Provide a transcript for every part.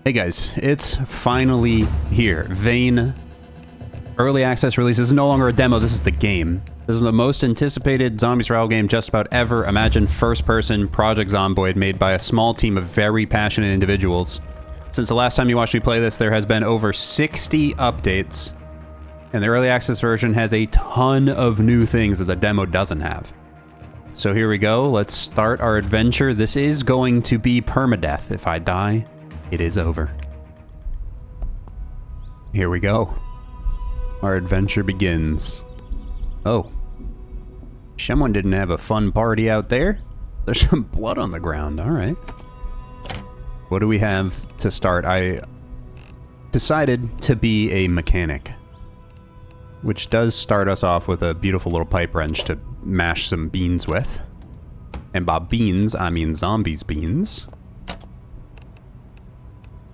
Hey guys, it's finally here. Vane early access release. This is no longer a demo, this is the game. This is the most anticipated zombie survival game just about ever. Imagine first-person Project Zomboid made by a small team of very passionate individuals. Since the last time you watched me play this, there has been over 60 updates, and the early access version has a ton of new things that the demo doesn't have. So here we go, let's start our adventure. This is going to be permadeath. If I die, it is over. Here we go. Our adventure begins. Oh. Someone didn't have a fun party out there. There's some blood on the ground. Alright. What do we have to start? I decided to be a mechanic, which does start us off with a beautiful little pipe wrench to mash some beans with. And by beans, I mean zombies beans.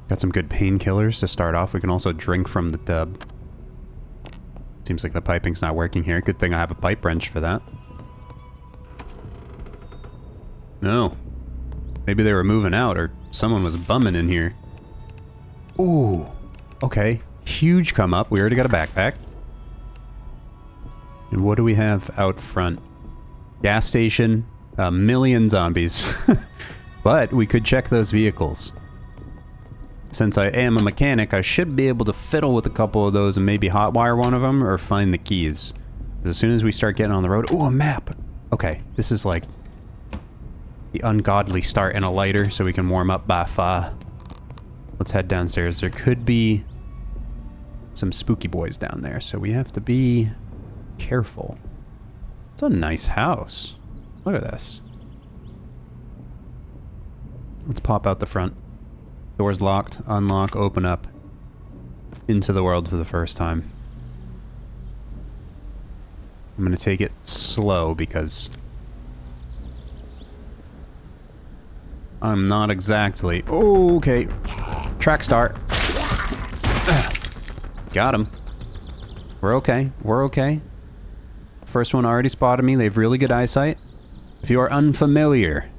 Got some good painkillers to start off. We can also drink from the tub. Seems like the piping's not working here. Good thing I have a pipe wrench for that. No. Maybe they were moving out or someone was bumming in here. Ooh. Okay. Huge come up. We already got a backpack. And what do we have out front? Gas station. A million zombies. But we could check those vehicles. Since I am a mechanic, I should be able to fiddle with a couple of those and maybe hotwire one of them or find the keys. As soon as we start getting on the road... Ooh, a map! Okay, this is like the ungodly start in a lighter so we can warm up by fire. Let's head downstairs. There could be some spooky boys down there, so we have to be careful. It's a nice house. Look at this. Let's pop out the front. Doors locked, unlock, open up. Into the world for the first time. I'm gonna take it slow because I'm not exactly... Oh, okay. Track start. Got him. We're okay. We're okay. First one already spotted me. They have really good eyesight. If you are unfamiliar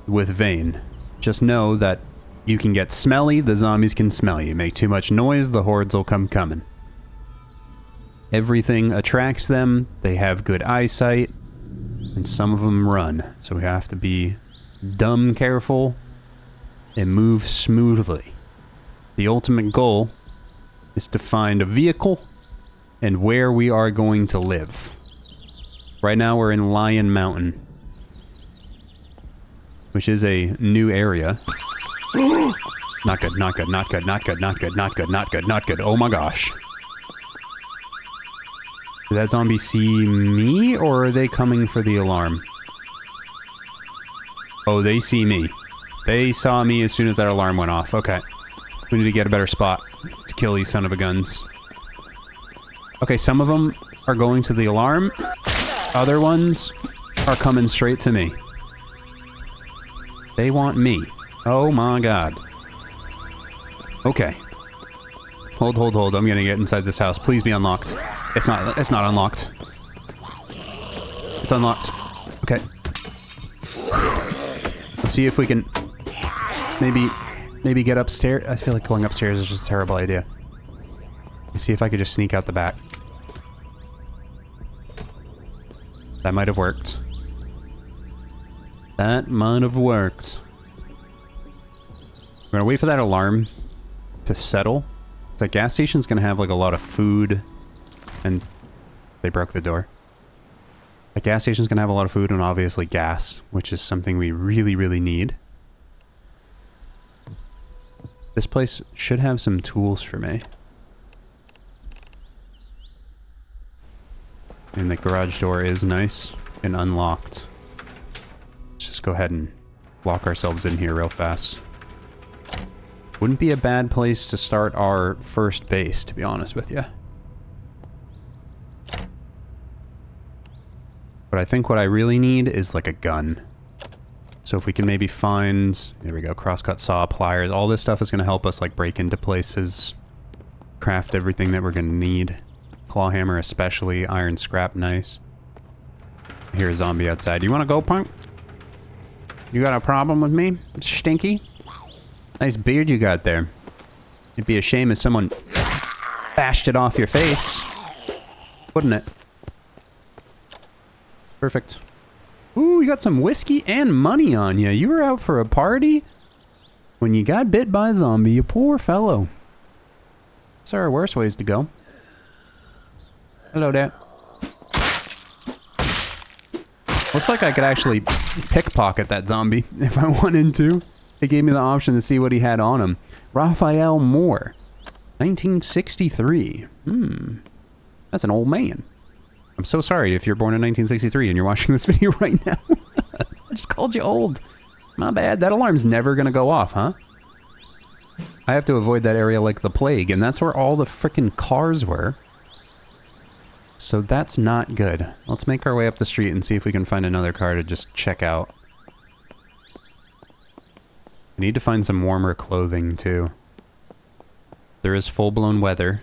with Vane, just know that you can get smelly, the zombies can smell you. Make too much noise, the hordes will come coming. Everything attracts them, they have good eyesight, and some of them run. So we have to be dumb careful and move smoothly. The ultimate goal is to find a vehicle and where we are going to live. Right now we're in Lion Mountain, which is a new area. Not good, not good, not good, not good, not good, not good, not good, not good. Oh my gosh. Did that zombie see me, or are they coming for the alarm? Oh, they see me. They saw me as soon as that alarm went off. Okay. We need to get a better spot to kill these son of a guns. Okay, some of them are going to the alarm. Other ones are coming straight to me. They want me. Oh my god. Okay. Hold, hold, hold. I'm gonna get inside this house. Please be unlocked. It's not unlocked. It's unlocked. Okay. Let's see if we can maybe get upstairs. I feel like going upstairs is just a terrible idea. Let's see if I could just sneak out the back. That might have worked. That might have worked. We're gonna wait for that alarm to settle. The gas station's gonna have like a lot of food, and they broke the door. The gas station's gonna have a lot of food and obviously gas, which is something we really, really need. This place should have some tools for me. And the garage door is nice and unlocked. Let's just go ahead and lock ourselves in here real fast. Wouldn't be a bad place to start our first base, to be honest with you. But I think what I really need is like a gun. So if we can maybe find... There we go, crosscut saw, pliers. All this stuff is going to help us like break into places. Craft everything that we're going to need. Claw hammer especially, iron scrap, nice. I hear a zombie outside. You want to go, punk? You got a problem with me, Stinky? Nice beard you got there. It'd be a shame if someone bashed it off your face, wouldn't it? Perfect. Ooh, you got some whiskey and money on you. You were out for a party when you got bit by a zombie, you poor fellow. There are worse ways to go. Hello there. Looks like I could actually pickpocket that zombie if I wanted to. It gave me the option to see what he had on him. Raphael Moore, 1963. That's an old man. I'm so sorry if you're born in 1963 and you're watching this video right now. I just called you old. My bad. That alarm's never gonna go off, huh? I have to avoid that area like the plague, and that's where all the frickin' cars were. So that's not good. Let's make our way up the street and see if we can find another car to just check out. I need to find some warmer clothing, too. There is full-blown weather.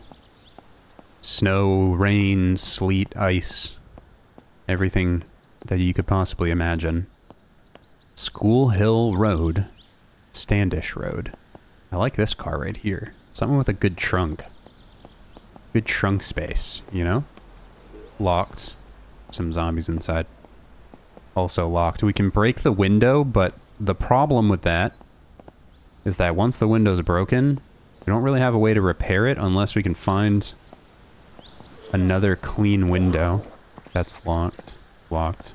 Snow, rain, sleet, ice. Everything that you could possibly imagine. School Hill Road. Standish Road. I like this car right here. Something with a good trunk. Good trunk space, you know? Locked. Some zombies inside. Also locked. We can break the window, but the problem with that is that once the window's broken, we don't really have a way to repair it unless we can find another clean window. That's locked. Locked.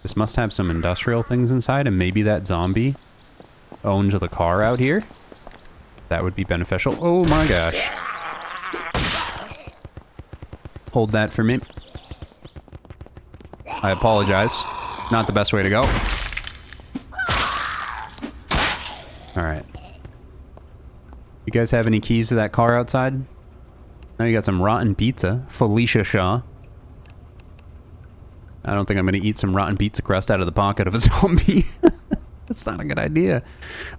This must have some industrial things inside, and maybe that zombie owned the car out here. That would be beneficial. Oh my gosh. Hold that for me. I apologize. Not the best way to go. Alright. You guys have any keys to that car outside? Now you got some rotten pizza. Felicia Shaw. I don't think I'm going to eat some rotten pizza crust out of the pocket of a zombie. That's not a good idea.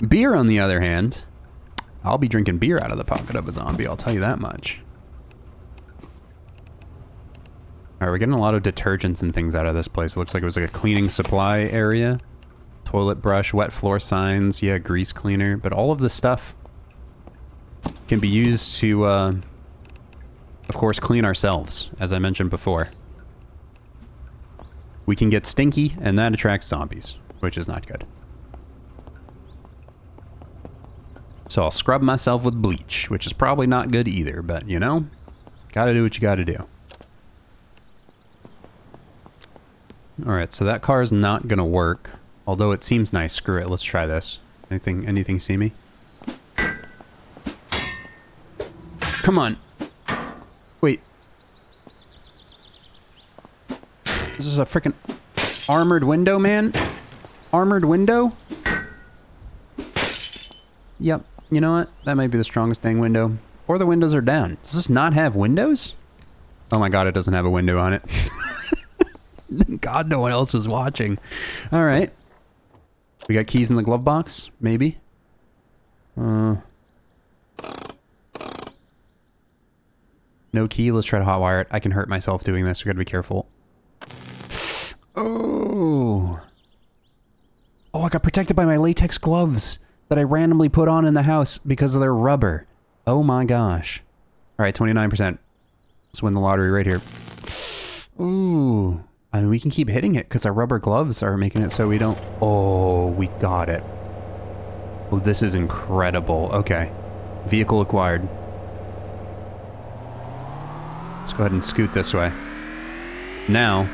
Beer, on the other hand. I'll be drinking beer out of the pocket of a zombie, I'll tell you that much. Alright, we're getting a lot of detergents and things out of this place. It looks like it was like a cleaning supply area. Toilet brush, wet floor signs, yeah, grease cleaner. But all of this stuff can be used to, of course, clean ourselves, as I mentioned before. We can get stinky, and that attracts zombies, which is not good. So I'll scrub myself with bleach, which is probably not good either, but, you know, gotta do what you gotta do. Alright, so that car is not gonna work, although it seems nice. Screw it, let's try this. Anything see me? Come on. Wait. This is a freaking armored window, man? Armored window? Yep. You know what? That might be the strongest dang window. Or the windows are down. Does this not have windows? Oh my god, it doesn't have a window on it. God, no one else was watching. Alright. We got keys in the glove box? Maybe? No key. Let's try to hotwire it. I can hurt myself doing this. We gotta be careful. Oh. Oh, I got protected by my latex gloves that I randomly put on in the house because of their rubber. Oh my gosh. Alright, 29%. Let's win the lottery right here. Ooh. I mean, we can keep hitting it because our rubber gloves are making it so we don't... Oh, we got it. Oh, this is incredible. Okay. Vehicle acquired. Let's go ahead and scoot this way. Now,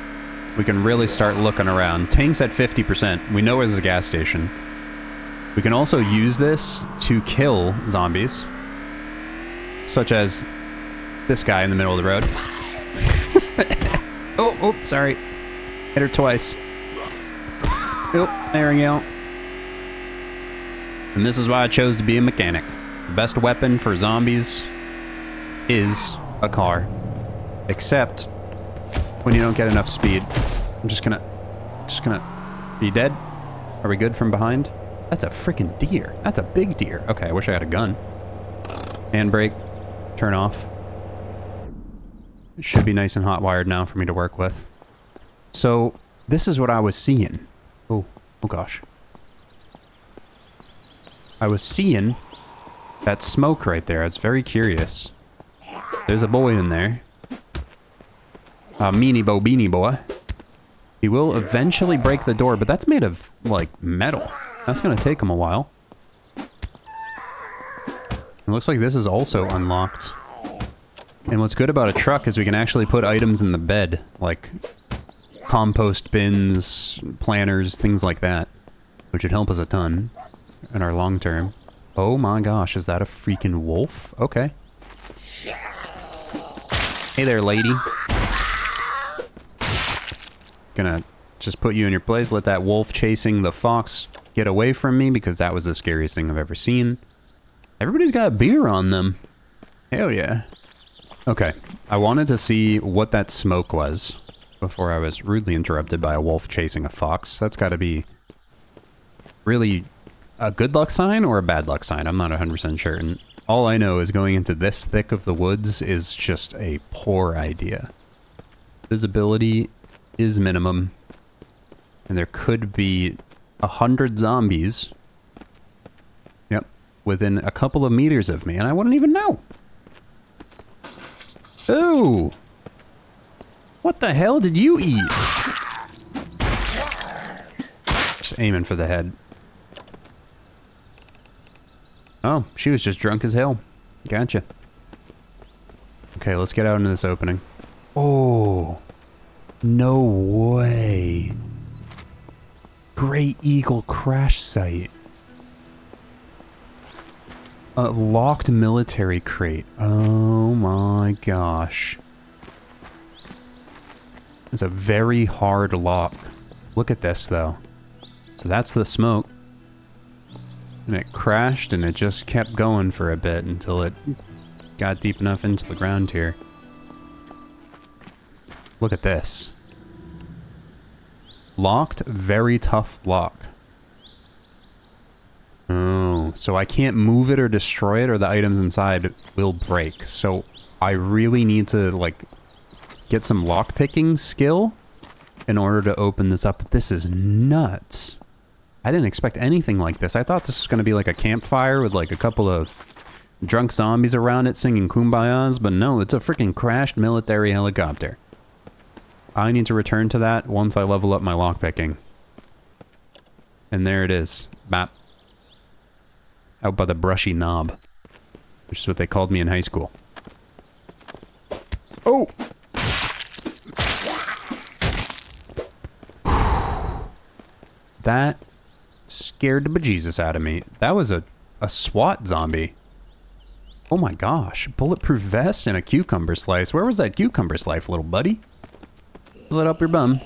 we can really start looking around. Tank's at 50%. We know where there's a gas station. We can also use this to kill zombies. Such as this guy in the middle of the road. Oh, sorry. Hit her twice. Oh, there we go. And this is why I chose to be a mechanic. The best weapon for zombies is a car. Except when you don't get enough speed. I'm just gonna... Are you dead? Are we good from behind? That's a freaking deer. That's a big deer. Okay, I wish I had a gun. Handbrake. Turn off. It should be nice and hot wired now for me to work with. So, this is what I was seeing. Oh gosh. I was seeing that smoke right there. I was very curious. There's a boy in there. A meanie bo beanie boy. He will eventually break the door, but that's made of, like, metal. That's gonna take him a while. It looks like this is also unlocked. And what's good about a truck is we can actually put items in the bed, like compost bins, planters, things like that, which would help us a ton in our long term. Oh my gosh, is that a freaking wolf? Okay. Hey there, lady. Gonna just put you in your place, let that wolf chasing the fox get away from me, because that was the scariest thing I've ever seen. Everybody's got beer on them. Hell yeah. Okay, I wanted to see what that smoke was before I was rudely interrupted by a wolf chasing a fox. That's got to be really a good luck sign or a bad luck sign. I'm not 100% sure. And all I know is going into this thick of the woods is just a poor idea. Visibility is minimum. And there could be 100 zombies. Yep, within a couple of meters of me, and I wouldn't even know. Ooh! What the hell did you eat? Just aiming for the head. Oh, she was just drunk as hell. Gotcha. Okay, let's get out into this opening. Oh! No way! Great Eagle crash site. A locked military crate. Oh my gosh. It's a very hard lock. Look at this though. So that's the smoke. And it crashed and it just kept going for a bit until it got deep enough into the ground here. Look at this. Locked, very tough lock. Oh, so I can't move it or destroy it, or the items inside will break. So I really need to, like, get some lockpicking skill in order to open this up. This is nuts. I didn't expect anything like this. I thought this was going to be like a campfire with like a couple of drunk zombies around it singing kumbayas, but no, it's a freaking crashed military helicopter. I need to return to that once I level up my lockpicking. And there it is. Bap. Out by the brushy knob. Which is what they called me in high school. Oh! That scared the bejesus out of me. That was a SWAT zombie. Oh my gosh. Bulletproof vest and a cucumber slice. Where was that cucumber slice, little buddy? Pull it up your bum.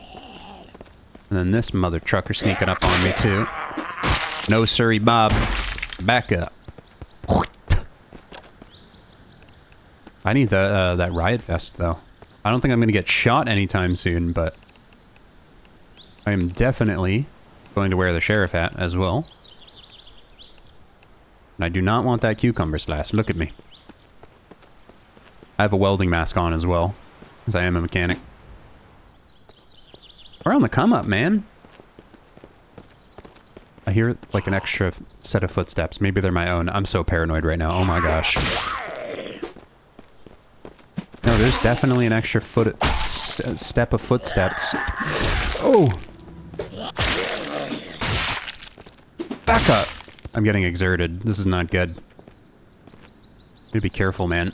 And then this mother trucker sneaking up on me too. No siree, Bob. Back up. I need that riot vest though. I don't think I'm gonna get shot anytime soon, but I am definitely going to wear the sheriff hat as well. And I do not want that cucumber slice. Look at me. I have a welding mask on as well, because I am a mechanic. We're on the come up, man. I hear like an extra set of footsteps. Maybe they're my own. I'm so paranoid right now. Oh my gosh. No, there's definitely an extra step of footsteps. Oh! Back up! I'm getting exerted. This is not good. Need to be careful, man.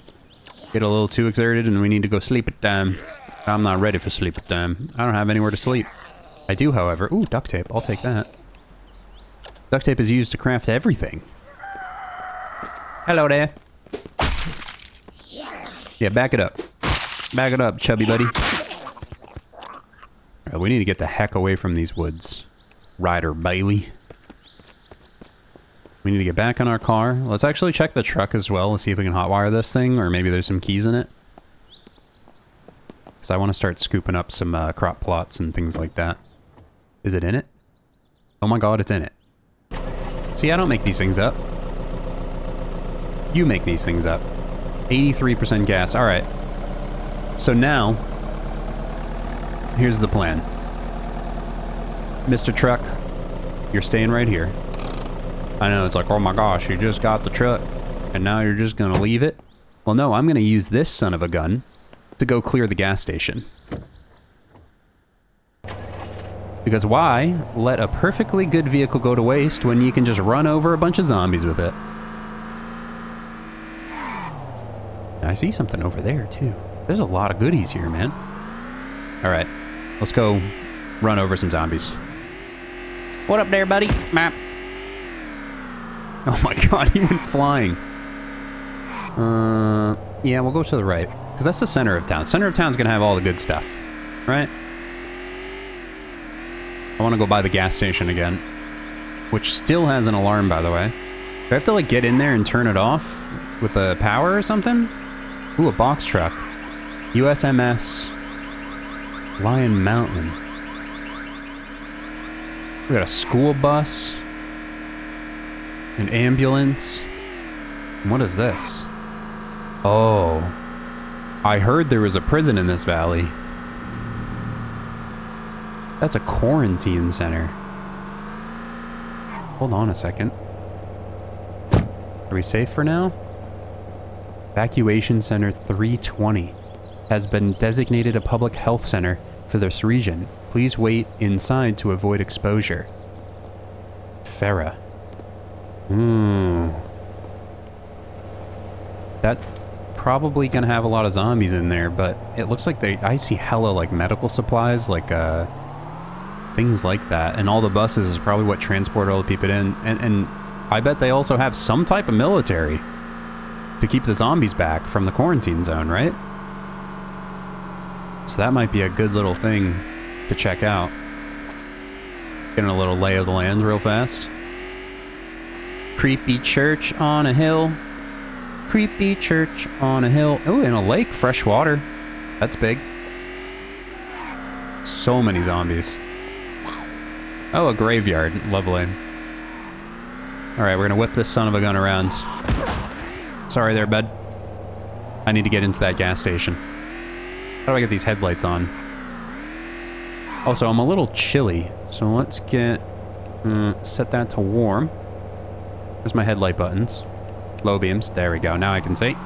Get a little too exerted and we need to go sleep at time. I'm not ready for sleep at time. I don't have anywhere to sleep. I do, however. Ooh, duct tape. I'll take that. Duct tape is used to craft everything. Hello there. Yeah, back it up. Back it up, chubby buddy. Alright, we need to get the heck away from these woods. Ryder Bailey. We need to get back in our car. Let's actually check the truck as well and see if we can hotwire this thing, or maybe there's some keys in it. Because I want to start scooping up some crop plots and things like that. Is it in it? Oh my god, it's in it. See, I don't make these things up. You make these things up. 83% gas. Alright. So now, here's the plan. Mr. Truck, you're staying right here. I know, it's like, oh my gosh, you just got the truck, and now you're just gonna leave it? Well, no, I'm gonna use this son of a gun to go clear the gas station. Because why let a perfectly good vehicle go to waste when you can just run over a bunch of zombies with it? I see something over there, too. There's a lot of goodies here, man. All right, let's go run over some zombies. What up there, buddy? Map. Oh my god, he went flying. Yeah, we'll go to the right. Because that's the center of town. Center of town's gonna have all the good stuff, right? I want to go by the gas station again. Which still has an alarm, by the way. Do I have to, like, get in there and turn it off with the power or something? Ooh, a box truck. USMS Lion Mountain. We got a school bus. An ambulance. And what is this? Oh. I heard there was a prison in this valley. That's a quarantine center. Hold on a second. Are we safe for now? Evacuation Center 320 has been designated a public health center for this region. Please wait inside to avoid exposure. Farah. That probably gonna have a lot of zombies in there, but it looks like I see hella like medical supplies, like things like that, and all the buses is probably what transport all the people in, and I bet they also have some type of military to keep the zombies back from the quarantine zone, right? So that might be a good little thing to check out. Getting a little lay of the land real fast. Creepy church on a hill. Creepy church on a hill. Oh, in a lake, fresh water. That's big. So many zombies. Oh, a graveyard. Lovely. Alright, we're gonna whip this son of a gun around. Sorry there, bud. I need to get into that gas station. How do I get these headlights on? Also, I'm a little chilly, so let's get... set that to warm. Where's my headlight buttons? Low beams. There we go. Now I can see.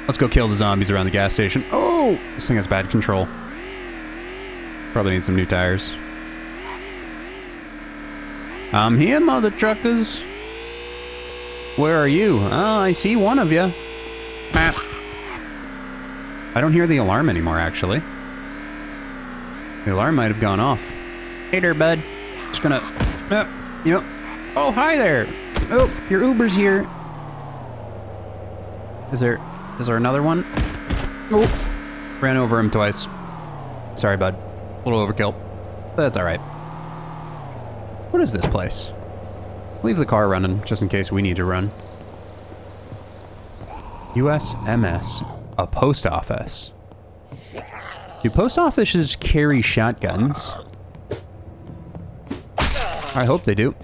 Let's go kill the zombies around the gas station. Oh! This thing has bad control. Probably need some new tires. I'm here, mother truckers. Where are you? Oh, I see one of you. Map. I don't hear the alarm anymore, actually. The alarm might have gone off. Hey there, bud. Just gonna... Oh, hi there. Oh, your Uber's here. Is there another one? Oh, ran over him twice. Sorry, bud. A little overkill. But that's alright. What is this place? Leave the car running, just in case we need to run. USMS. A post office. Do post offices carry shotguns? I hope they do.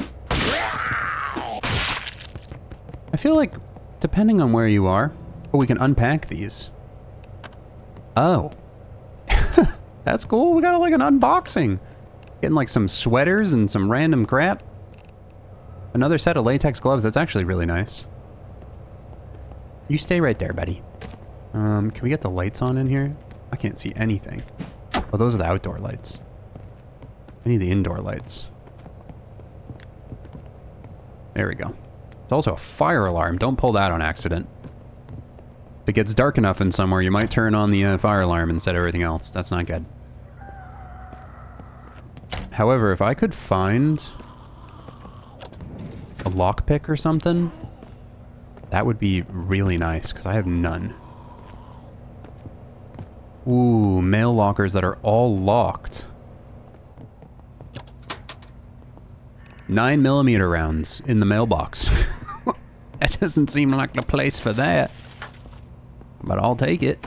I feel like, depending on where you are, we can unpack these. Oh. That's cool. We got like an unboxing. Getting like some sweaters and some random crap. Another set of latex gloves. That's actually really nice. You stay right there, buddy. Can we get the lights on in here? I can't see anything. Oh, those are the outdoor lights. I need the indoor lights. There we go. It's also a fire alarm. Don't pull that on accident. If it gets dark enough in somewhere, you might turn on the fire alarm instead of everything else. That's not good. However, if I could find a lockpick or something, that would be really nice, because I have none. Ooh, mail lockers that are all locked. 9mm rounds in the mailbox. That doesn't seem like the place for that. But I'll take it.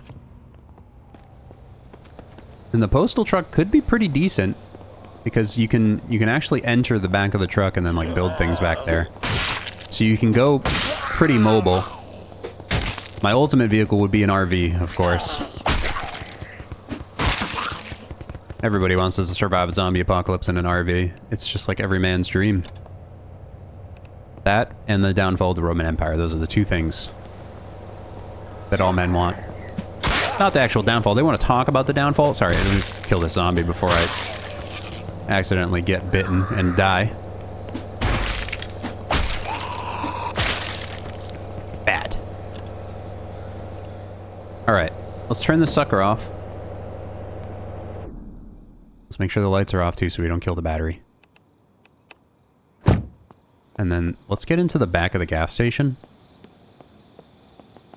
And the postal truck could be pretty decent, because you can actually enter the back of the truck and then like build things back there. So you can go pretty mobile. My ultimate vehicle would be an RV, of course. Everybody wants us to survive a zombie apocalypse in an RV. It's just like every man's dream. That and the downfall of the Roman Empire. Those are the two things that all men want. Not the actual downfall. They want to talk about the downfall. Sorry, let me kill this zombie before I accidentally get bitten and die. Bad. Alright, let's turn this sucker off. Let's make sure the lights are off too so we don't kill the battery. And then let's get into the back of the gas station.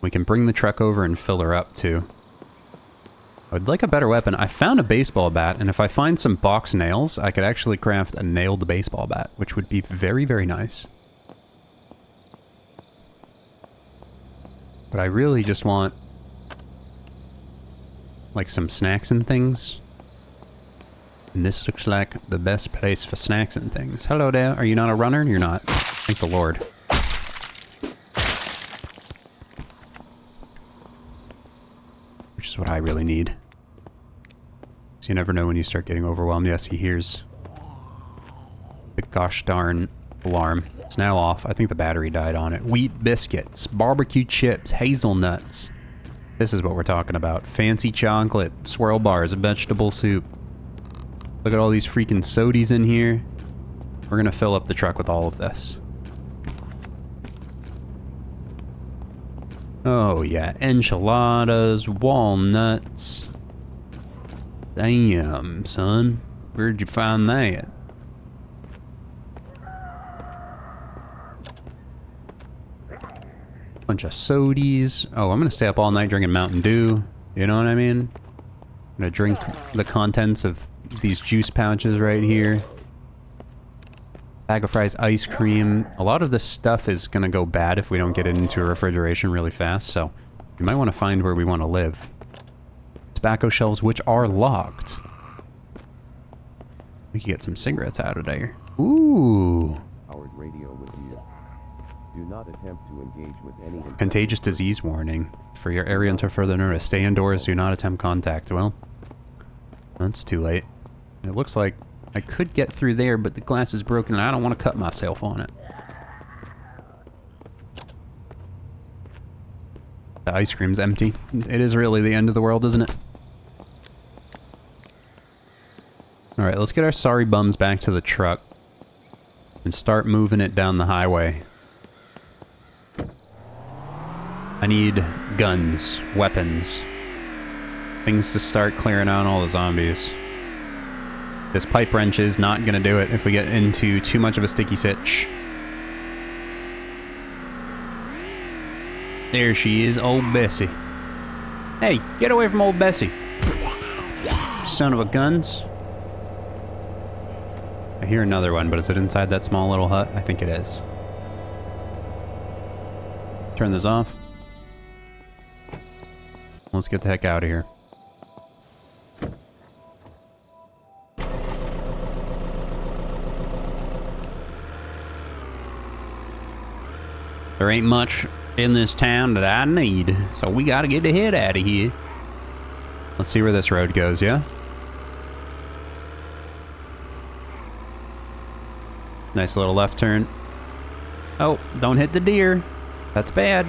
We can bring the truck over and fill her up too. I'd like a better weapon. I found a baseball bat, and if I find some box nails, I could actually craft a nailed baseball bat, which would be very, very nice. But I really just want, like, some snacks and things. And this looks like the best place for snacks and things. Hello there. Are you not a runner? You're not. Thank the Lord. Which is what I really need. So you never know when you start getting overwhelmed. Yes, he hears the gosh darn alarm. It's now off. I think the battery died on it. Wheat biscuits, barbecue chips, hazelnuts. This is what we're talking about. Fancy chocolate, swirl bars, vegetable soup. Look at all these freaking sodies in here. We're gonna fill up the truck with all of this. Oh yeah, enchiladas, walnuts. Damn, son. Where'd you find that? Bunch of sodies. Oh, I'm gonna stay up all night drinking Mountain Dew. You know what I mean? I'm gonna drink the contents of these juice pouches right here. Bag of fries, ice cream. A lot of this stuff is gonna go bad if we don't get it into a refrigeration really fast, so we might want to find where we want to live. Tobacco shelves, which are locked. We can get some cigarettes out of there. Ooh. Howard radio with you. Do not attempt to engage with any Contagious disease warning. For your area until further notice. Stay indoors, do not attempt contact. Well, that's too late. It looks like I could get through there, but the glass is broken and I don't want to cut myself on it. The ice cream's empty. It is really the end of the world, isn't it? Alright, let's get our sorry bums back to the truck and start moving it down the highway. I need guns, weapons, things to start clearing out all the zombies. This pipe wrench is not gonna do it if we get into too much of a sticky sitch. There she is, old Bessie. Hey, get away from old Bessie. Son of a guns. I hear another one, but is it inside that small little hut? I think it is. Turn this off. Let's get the heck out of here. There ain't much in this town that I need, so we gotta get the head out of here. Let's see where this road goes, yeah? Nice little left turn. Oh, don't hit the deer. That's bad.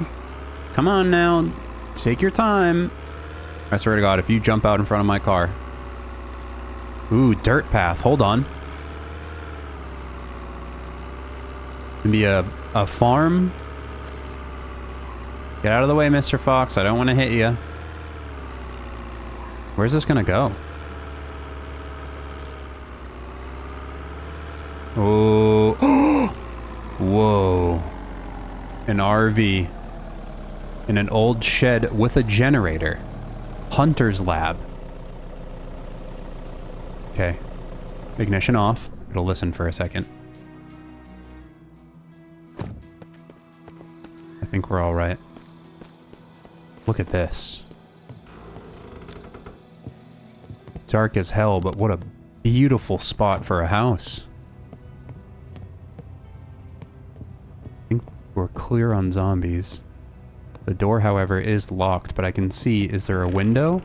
Come on now. Take your time. I swear to God, if you jump out in front of my car. Ooh, dirt path. Hold on. Maybe a farm? Get out of the way, Mr. Fox. I don't want to hit you. Where's this gonna go? Oh. Whoa. An RV. In an old shed with a generator. Hunter's lab. Okay. Ignition off. It'll listen for a second. I think we're all right. Look at this. Dark as hell, but what a beautiful spot for a house. I think we're clear on zombies. The door, however, is locked, but I can see, is there a window?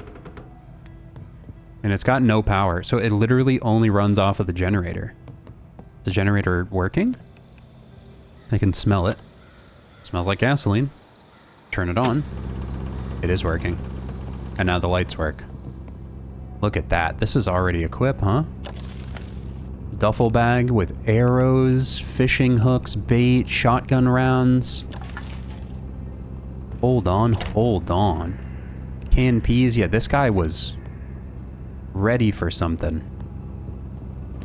And it's got no power, so it literally only runs off of the generator. Is the generator working? I can smell it. Smells like gasoline. Turn it on. It is working. And now the lights work. Look at that. This is already equipped, huh? Duffel bag with arrows, fishing hooks, bait, shotgun rounds. Hold on, hold on. Canned peas. Yeah, this guy was ready for something.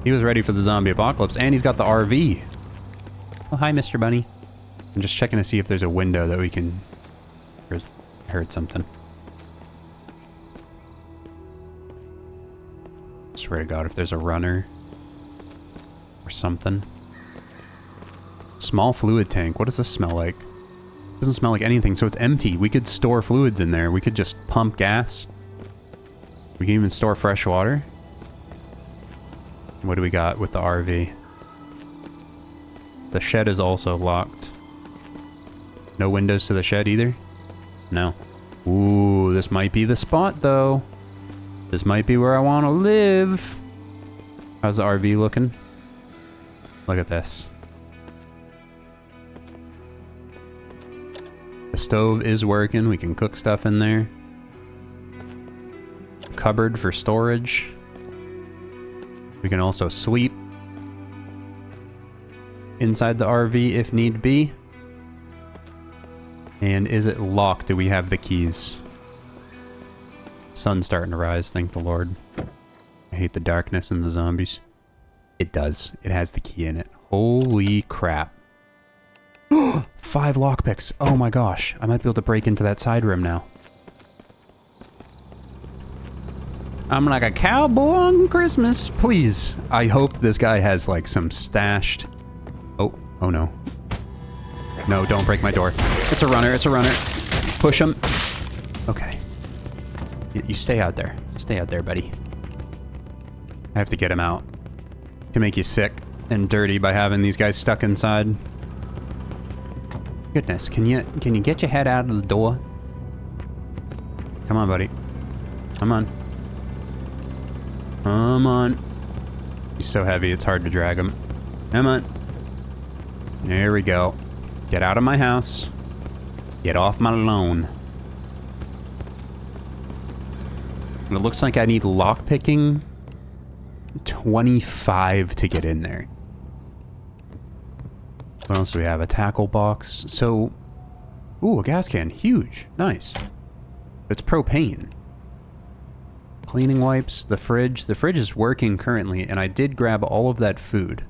He was ready for the zombie apocalypse, and he's got the RV. Oh, hi, Mr. Bunny. I'm just checking to see if there's a window that we can... I heard something. Swear to God, if there's a runner or something. Small fluid tank. What does this smell like? Doesn't smell like anything, so it's empty. We could store fluids in there. We could just pump gas. We can even store fresh water. What do we got with the RV? The shed is also locked. No windows to the shed either? No. Ooh, this might be the spot though. This might be where I want to live. How's the RV looking? Look at this. The stove is working. We can cook stuff in there. Cupboard for storage. We can also sleep inside the RV if need be. And is it locked? Do we have the keys? Sun's starting to rise, thank the Lord. I hate the darkness and the zombies. It does. It has the key in it. Holy crap. 5 lockpicks. Oh my gosh. I might be able to break into that side room now. I'm like a cowboy on Christmas. Please. I hope this guy has like some stashed... Oh no. No, don't break my door. It's a runner, it's a runner. Push him. Okay. You stay out there. Stay out there, buddy. I have to get him out. Can make you sick and dirty by having these guys stuck inside. Goodness, can you get your head out of the door? Come on, buddy. Come on. Come on. He's so heavy, it's hard to drag him. Come on. There we go. Get out of my house. Get off my lawn. And it looks like I need lockpicking 25 to get in there. What else do we have? A tackle box. So, ooh, a gas can. Huge. Nice. It's propane. Cleaning wipes. The fridge. The fridge is working currently, and I did grab all of that food.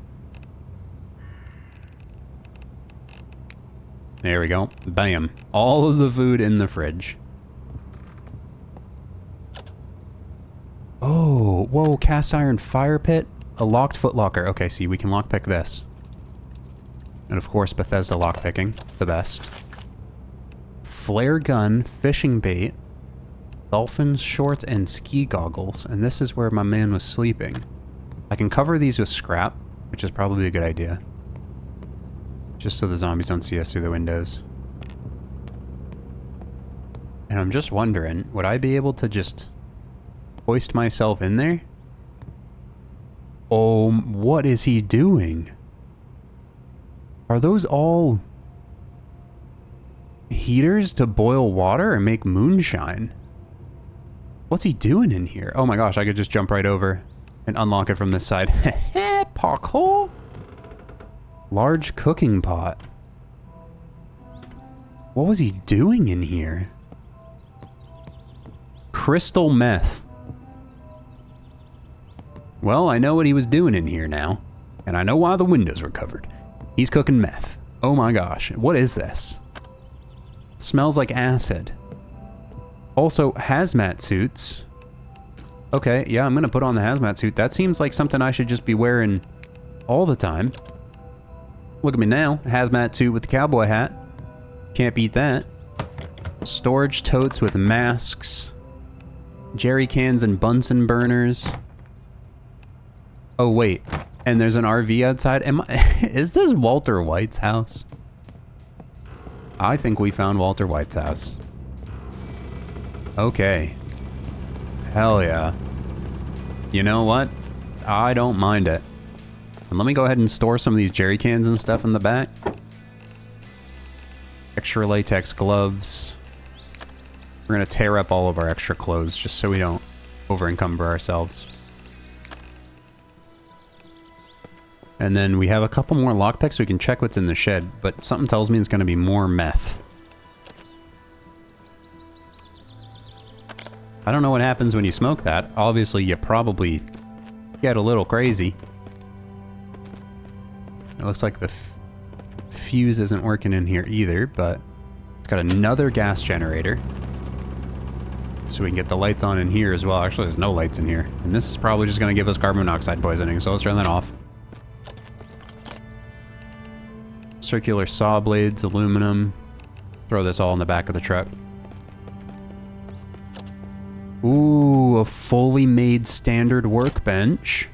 There we go. Bam. All of the food in the fridge. Oh, whoa, cast iron fire pit. A locked footlocker. Okay, see, we can lockpick this. And of course, Bethesda lockpicking. The best. Flare gun, fishing bait, dolphin shorts, and ski goggles. And this is where my man was sleeping. I can cover these with scrap, which is probably a good idea. Just so the zombies don't see us through the windows. And I'm just wondering, would I be able to just hoist myself in there? Oh, what is he doing? Are those all heaters to boil water and make moonshine? What's he doing in here? Oh my gosh, I could just jump right over and unlock it from this side. Heh, parkour. Large cooking pot. What was he doing in here? Crystal meth. Well, I know what he was doing in here now. And I know why the windows were covered. He's cooking meth. Oh my gosh, what is this? Smells like acid. Also, hazmat suits. Okay, yeah, I'm gonna put on the hazmat suit. That seems like something I should just be wearing all the time. Look at me now, hazmat suit with the cowboy hat. Can't beat that. Storage totes with masks. Jerry cans and Bunsen burners. Oh wait, and there's an RV outside. Is this Walter White's house? I think we found Walter White's house. Okay. Hell yeah. You know what? I don't mind it. And let me go ahead and store some of these jerry cans and stuff in the back. Extra latex gloves. We're gonna tear up all of our extra clothes just so we don't over-encumber ourselves. And then we have a couple more lockpicks so we can check what's in the shed, but something tells me it's gonna be more meth. I don't know what happens when you smoke that. Obviously, you probably get a little crazy. It looks like the fuse isn't working in here either, but it's got another gas generator. So we can get the lights on in here as well. Actually, there's no lights in here. And this is probably just going to give us carbon monoxide poisoning, so let's turn that off. Circular saw blades, aluminum. Throw this all in the back of the truck. Ooh, a fully made standard workbench.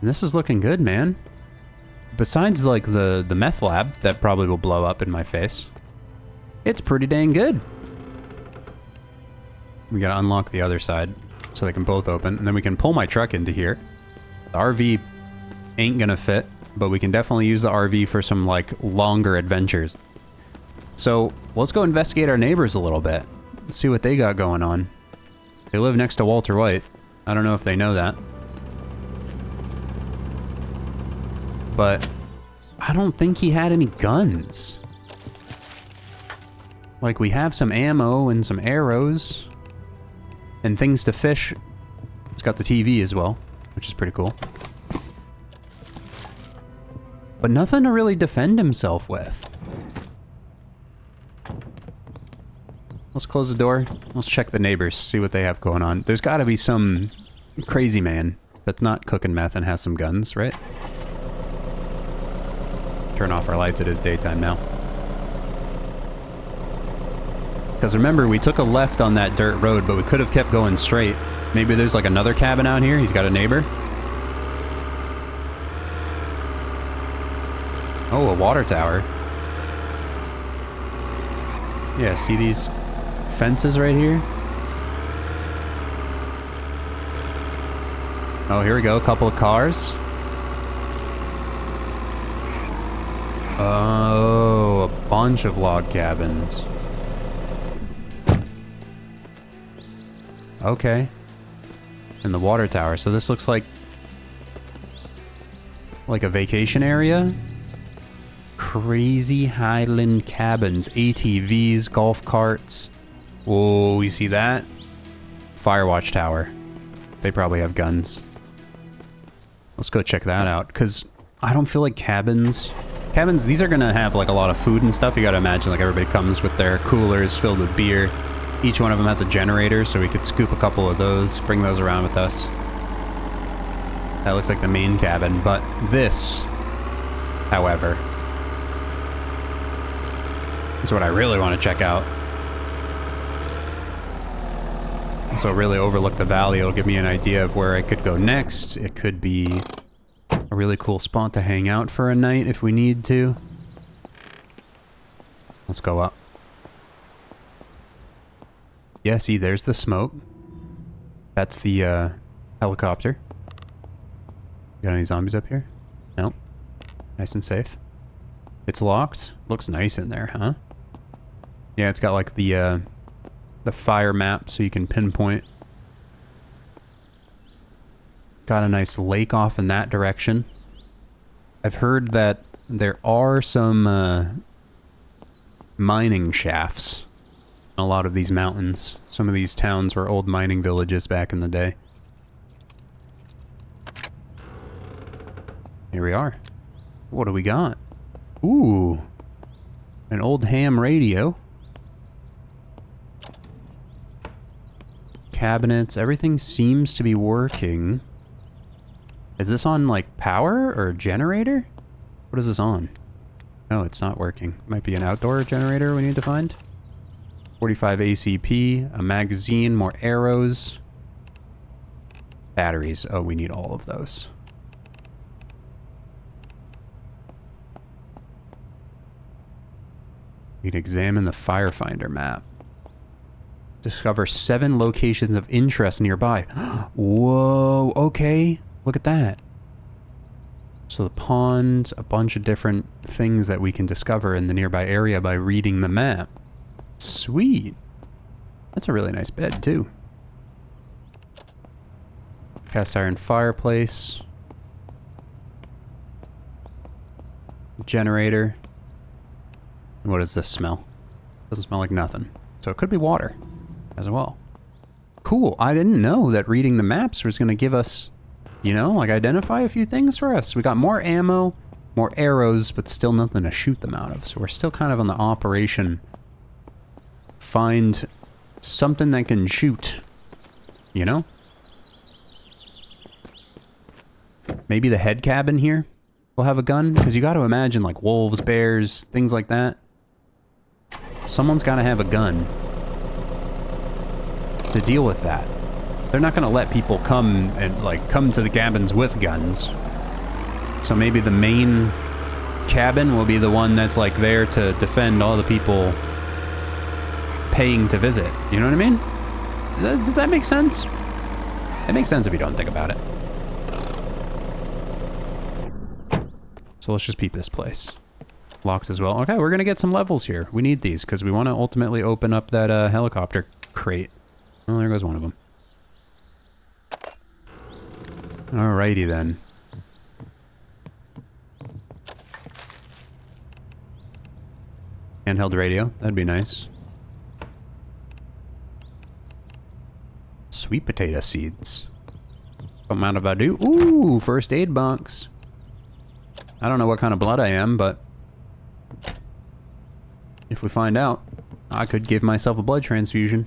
And this is looking good, man. Besides, like, the meth lab that probably will blow up in my face, it's pretty dang good. We gotta unlock the other side so they can both open, and then we can pull my truck into here. The RV ain't gonna fit, but we can definitely use the RV for some, like, longer adventures. So, let's go investigate our neighbors a little bit. See what they got going on. They live next to Walter White. I don't know if they know that. But I don't think he had any guns. Like, we have some ammo and some arrows and things to fish. It's got the TV as well, which is pretty cool. But nothing to really defend himself with. Let's close the door. Let's check the neighbors, see what they have going on. There's got to be some crazy man that's not cooking meth and has some guns, right? Turn off our lights. It is daytime now. Because remember, we took a left on that dirt road, but we could have kept going straight. Maybe there's like another cabin out here. He's got a neighbor. Oh, a water tower. Yeah, see these fences right here? Oh, here we go. A couple of cars. Oh, a bunch of log cabins. Okay. And the water tower. So this looks like a vacation area. Crazy Highland cabins, ATVs, golf carts. Whoa, you see that? Firewatch tower. They probably have guns. Let's go check that out, because I don't feel like cabins, these are gonna have like a lot of food and stuff. You gotta imagine like everybody comes with their coolers filled with beer. Each one of them has a generator, so we could scoop a couple of those, bring those around with us. That looks like the main cabin, but this, however, is what I really want to check out. So really overlook the valley. It'll give me an idea of where I could go next. It could be a really cool spot to hang out for a night if we need to. Let's go up. Yeah, see, there's the smoke. That's the helicopter. Got any zombies up here? Nope. Nice and safe. It's locked. Looks nice in there, huh? Yeah, it's got like the fire map so you can pinpoint. Got a nice lake off in that direction. I've heard that there are some mining shafts in a lot of these mountains. Some of these towns were old mining villages back in the day. Here we are. What do we got? Ooh. An old ham radio. Cabinets. Everything seems to be working. Is this on, like, power or generator? What is this on? No, it's not working. Might be an outdoor generator we need to find. 45 ACP, a magazine, more arrows. Batteries. Oh, we need all of those. Need to examine the Firefinder map. Discover 7 locations of interest nearby. Whoa, okay. Look at that. So the pond, a bunch of different things that we can discover in the nearby area by reading the map. Sweet. That's a really nice bed, too. Cast iron fireplace. Generator. And what does this smell? Doesn't smell like nothing. So it could be water as well. Cool. I didn't know that reading the maps was going to give us, you know, like identify a few things for us. We got more ammo, more arrows, but still nothing to shoot them out of. So we're still kind of on the operation. Find something that can shoot, you know? Maybe the head cabin here will have a gun, because you got to imagine like wolves, bears, things like that. Someone's got to have a gun to deal with that. They're not going to let people come and like come to the cabins with guns. So maybe the main cabin will be the one that's like there to defend all the people paying to visit. You know what I mean? Does that make sense? It makes sense if you don't think about it. So let's just peep this place. Locks as well. Okay, we're gonna get some levels here. We need these because we want to ultimately open up that helicopter crate. Oh, there goes one of them. Alrighty then. Handheld radio. That'd be nice. Sweet potato seeds. What amount of I do? Ooh, first aid box. I don't know what kind of blood I am, but if we find out, I could give myself a blood transfusion.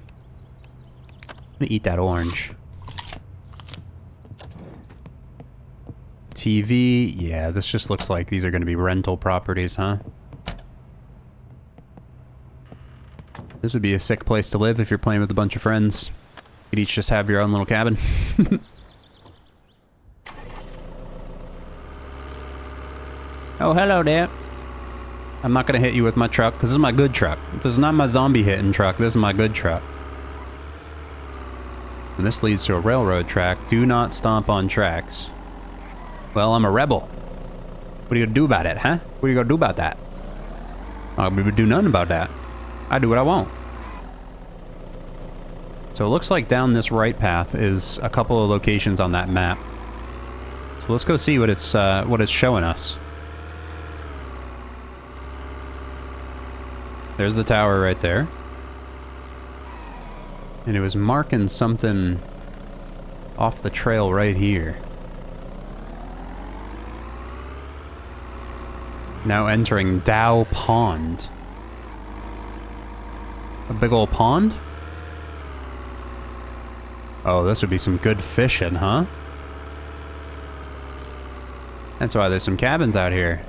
I'm gonna eat that orange. TV, yeah, this just looks like these are gonna be rental properties, huh? This would be a sick place to live if you're playing with a bunch of friends. You'd each just have your own little cabin. Oh, hello there. I'm not gonna hit you with my truck, because this is my good truck. This is not my zombie hitting truck, this is my good truck. And this leads to a railroad track. Do not stomp on tracks. Well, I'm a rebel. What are you gonna do about it, huh? What are you gonna do about that? I'll do nothing about that. I do what I want. So it looks like down this right path is a couple of locations on that map. So let's go see what it's showing us. There's the tower right there. And it was marking something off the trail right here. Now entering Dow Pond. A big old pond? Oh, this would be some good fishing, huh? That's why there's some cabins out here.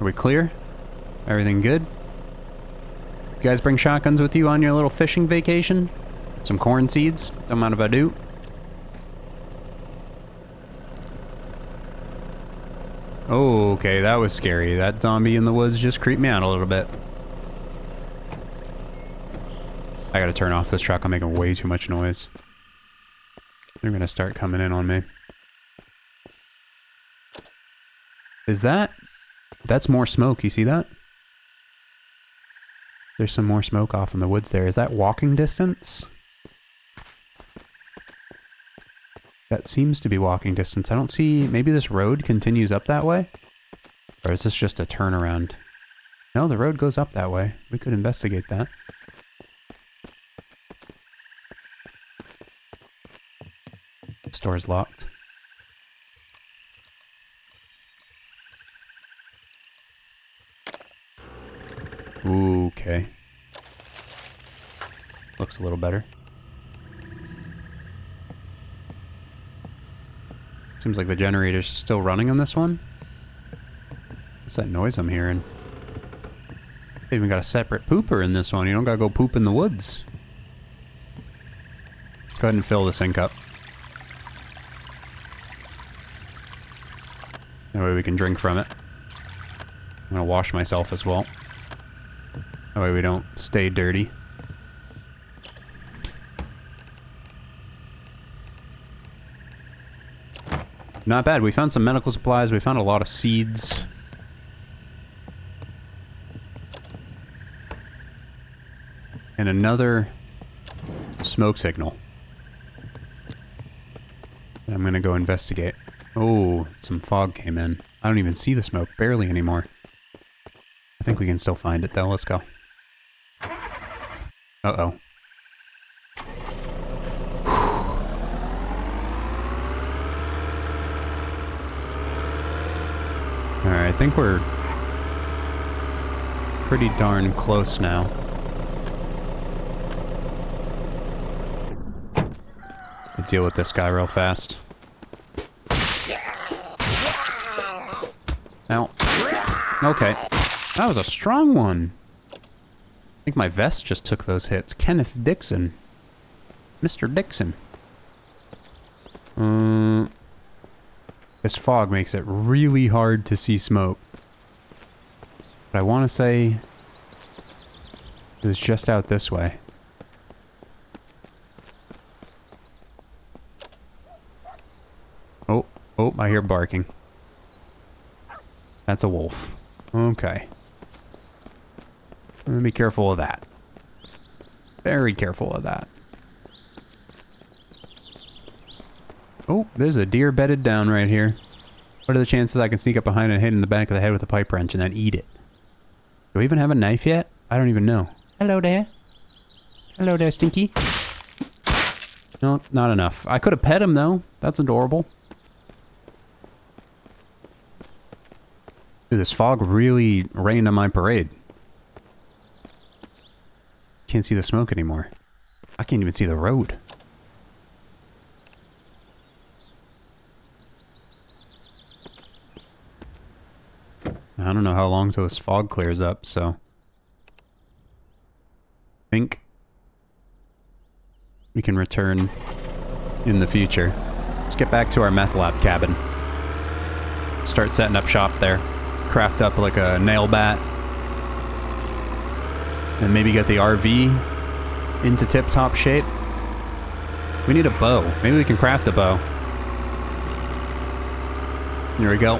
Are we clear? Everything good? You guys bring shotguns with you on your little fishing vacation? Some corn seeds? Don't mind if I do. Oh, okay, that was scary. That zombie in the woods just creeped me out a little bit. I gotta turn off this truck. I'm making way too much noise. They're gonna start coming in on me. Is that... That's more smoke, you see that? There's some more smoke off in the woods there. Is that walking distance? That seems to be walking distance. I don't see... Maybe this road continues up that way? Or is this just a turnaround? No, the road goes up that way. We could investigate that. Store's locked. Ooh, okay. Looks a little better. Seems like the generator's still running on this one. What's that noise I'm hearing? They even got a separate pooper in this one. You don't gotta go poop in the woods. Go ahead and fill the sink up. That way we can drink from it. I'm gonna wash myself as well. That way we don't stay dirty. Not bad. We found some medical supplies. We found a lot of seeds. And another smoke signal. I'm gonna go investigate. Oh, some fog came in. I don't even see the smoke barely anymore. I think we can still find it though. Let's go. Uh-oh. Alright, I think we're pretty darn close now. I'll deal with this guy real fast. Ow. Okay. That was a strong one. I think my vest just took those hits. Kenneth Dixon. Mr. Dixon. This fog makes it really hard to see smoke. But I want to say it was just out this way. Oh, I hear barking. That's a wolf. Okay. I'm gonna be careful of that. Very careful of that. Oh, there's a deer bedded down right here. What are the chances I can sneak up behind and hit in the back of the head with a pipe wrench and then eat it? Do we even have a knife yet? I don't even know. Hello there. Hello there, Stinky. No, not enough. I could have pet him though. That's adorable. Dude, this fog really rained on my parade. Can't see the smoke anymore. I can't even see the road. I don't know how long till this fog clears up, so... I think we can return in the future. Let's get back to our meth lab cabin. Start setting up shop there. Craft up like a nail bat. And maybe get the RV into tip-top shape. We need a bow. Maybe we can craft a bow. Here we go.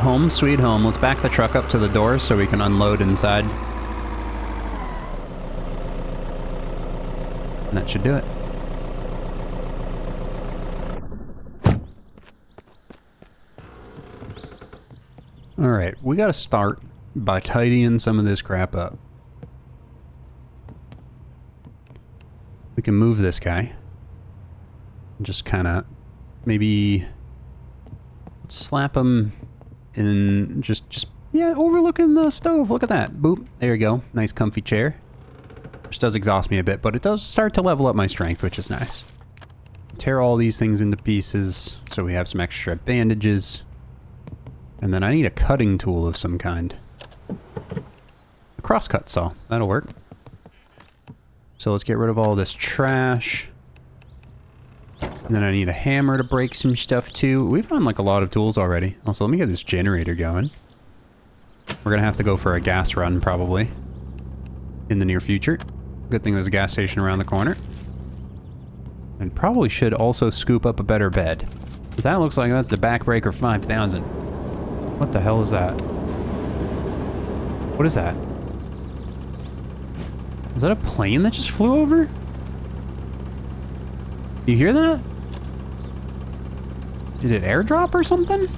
Home sweet home. Let's back the truck up to the door so we can unload inside. And that should do it. Alright, we gotta start by tidying some of this crap up. We can move this guy. Just kinda, maybe, let's slap him in, yeah, overlooking the stove. Look at that. Boop. There you go. Nice comfy chair. Which does exhaust me a bit, but it does start to level up my strength, which is nice. Tear all these things into pieces so we have some extra bandages. And then I need a cutting tool of some kind. A crosscut saw. That'll work. So let's get rid of all this trash. And then I need a hammer to break some stuff too. We found like a lot of tools already. Also, let me get this generator going. We're gonna have to go for a gas run probably in the near future. Good thing there's a gas station around the corner. And probably should also scoop up a better bed. Because that looks like that's the backbreaker 5000. What the hell is that? What is that? Is that a plane that just flew over? You hear that? Did it airdrop or something?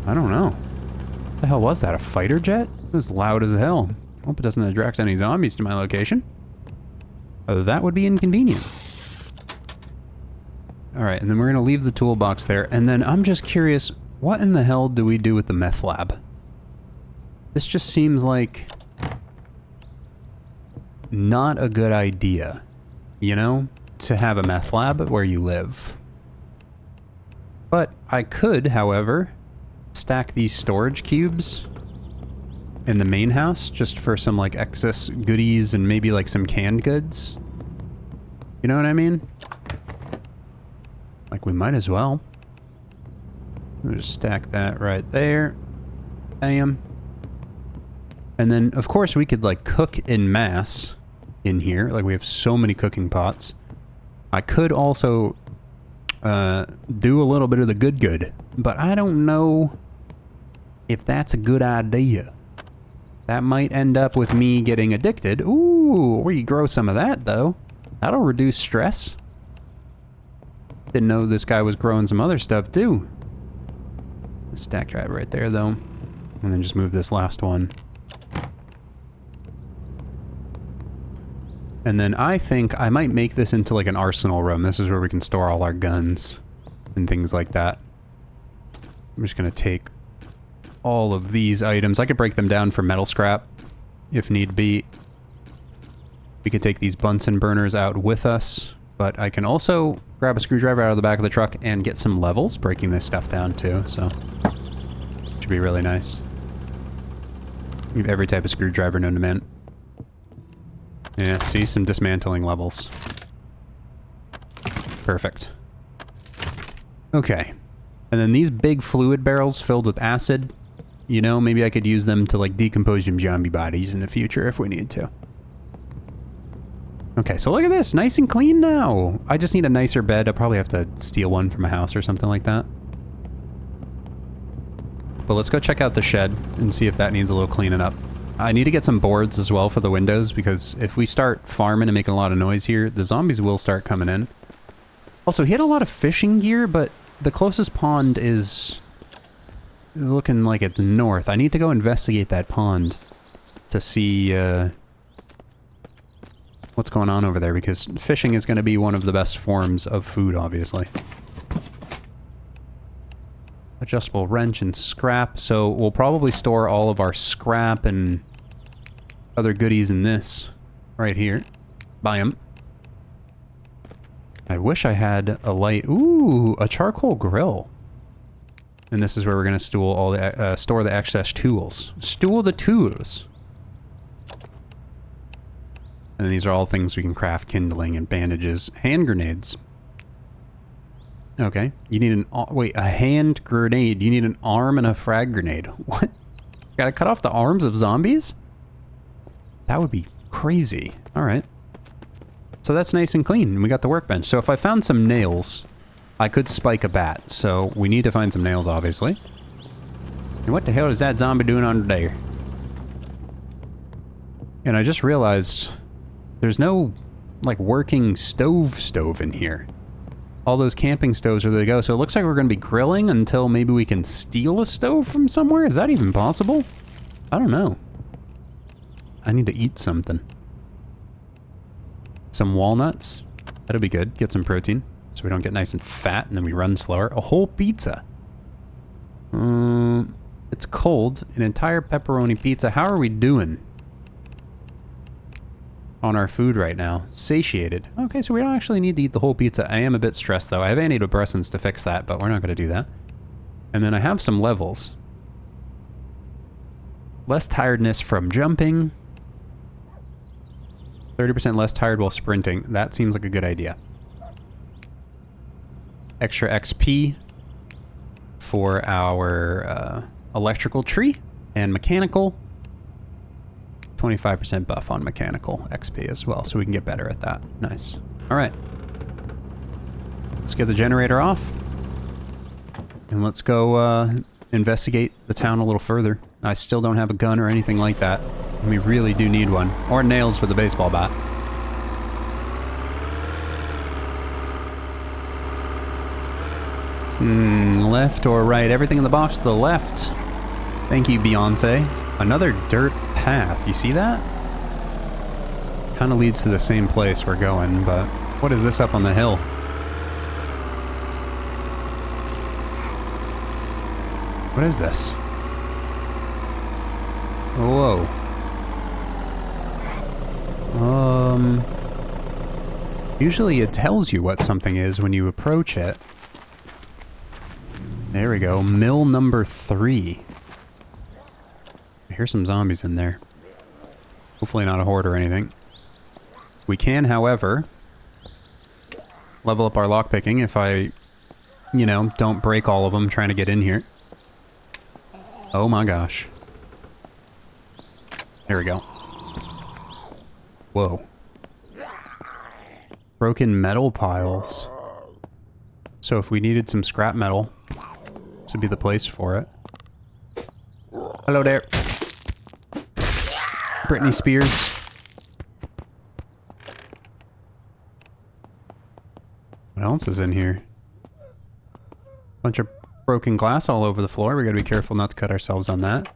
I don't know. What the hell was that? A fighter jet? It was loud as hell. Hope it doesn't attract any zombies to my location. That would be inconvenient. Alright, and then we're going to leave the toolbox there. And then I'm just curious, what in the hell do we do with the meth lab? This just seems like not a good idea, you know? To have a meth lab where you live. But I could, however, stack these storage cubes in the main house just for some like excess goodies and maybe like some canned goods. You know what I mean? Like we might as well. We'll just stack that right there. Bam. And then of course we could like cook en masse in here. Like we have so many cooking pots. I could also do a little bit of the good. But I don't know if that's a good idea. That might end up with me getting addicted. Ooh, we grow some of that, though. That'll reduce stress. Didn't know this guy was growing some other stuff, too. Stack drive right there, though. And then just move this last one. And then I think I might make this into like an arsenal room. This is where we can store all our guns and things like that. I'm just going to take all of these items. I could break them down for metal scrap if need be. We could take these Bunsen burners out with us, but I can also grab a screwdriver out of the back of the truck and get some levels, breaking this stuff down too, so should be really nice. We have every type of screwdriver known to man. Yeah, see, some dismantling levels. Perfect. Okay. And then these big fluid barrels filled with acid, you know, maybe I could use them to like decompose some zombie bodies in the future if we need to. Okay, so look at this, nice and clean now. I just need a nicer bed. I'll probably have to steal one from a house or something like that. But let's go check out the shed and see if that needs a little cleaning up. I need to get some boards as well for the windows, because if we start farming and making a lot of noise here, the zombies will start coming in. Also, he had a lot of fishing gear, but the closest pond is looking like it's north. I need to go investigate that pond to see what's going on over there, because fishing is going to be one of the best forms of food, obviously. Adjustable wrench and scrap. So we'll probably store all of our scrap and other goodies in this right here. Buy 'em. I wish I had a light. Ooh, a charcoal grill. And this is where we're going to store the excess tools. Stool the tools. And these are all things we can craft: kindling and bandages. Hand grenades. Okay. You need an... Wait, a hand grenade. You need an arm and a frag grenade. What? Gotta cut off the arms of zombies? That would be crazy. Alright. So that's nice and clean. We got the workbench. So if I found some nails, I could spike a bat. So we need to find some nails, obviously. And what the hell is that zombie doing under there? And I just realized there's no, like, working stove in here. All those camping stoves are there to go, so it looks like we're going to be grilling until maybe we can steal a stove from somewhere? Is that even possible? I don't know. I need to eat something. Some walnuts. That'll be good. Get some protein so we don't get nice and fat and then we run slower. A whole pizza. It's cold. An entire pepperoni pizza. How are we doing on our food right now? Satiated. Okay, so we don't actually need to eat the whole pizza. I am a bit stressed, though. I have antidepressants to fix that, but we're not going to do that. And then I have some levels. Less tiredness from jumping. 30% less tired while sprinting. That seems like a good idea. Extra XP for our electrical tree and mechanical. 25% buff on mechanical XP as well, so we can get better at that. Nice. Alright. Let's get the generator off. And let's go investigate the town a little further. I still don't have a gun or anything like that. And we really do need one. Or nails for the baseball bat. Left or right? Everything in the box to the left. Thank you, Beyonce. Another dirt path. You see that? Kind of leads to the same place we're going, but what is this up on the hill? What is this? Whoa. Usually it tells you what something is when you approach it. There we go. Mill number 3. I hear some zombies in there. Hopefully not a horde or anything. We can, however, level up our lockpicking if I, you know, don't break all of them trying to get in here. Oh my gosh. There we go. Whoa. Broken metal piles. So if we needed some scrap metal, this would be the place for it. Hello there. Britney Spears. What else is in here? Bunch of broken glass all over the floor. We gotta be careful not to cut ourselves on that.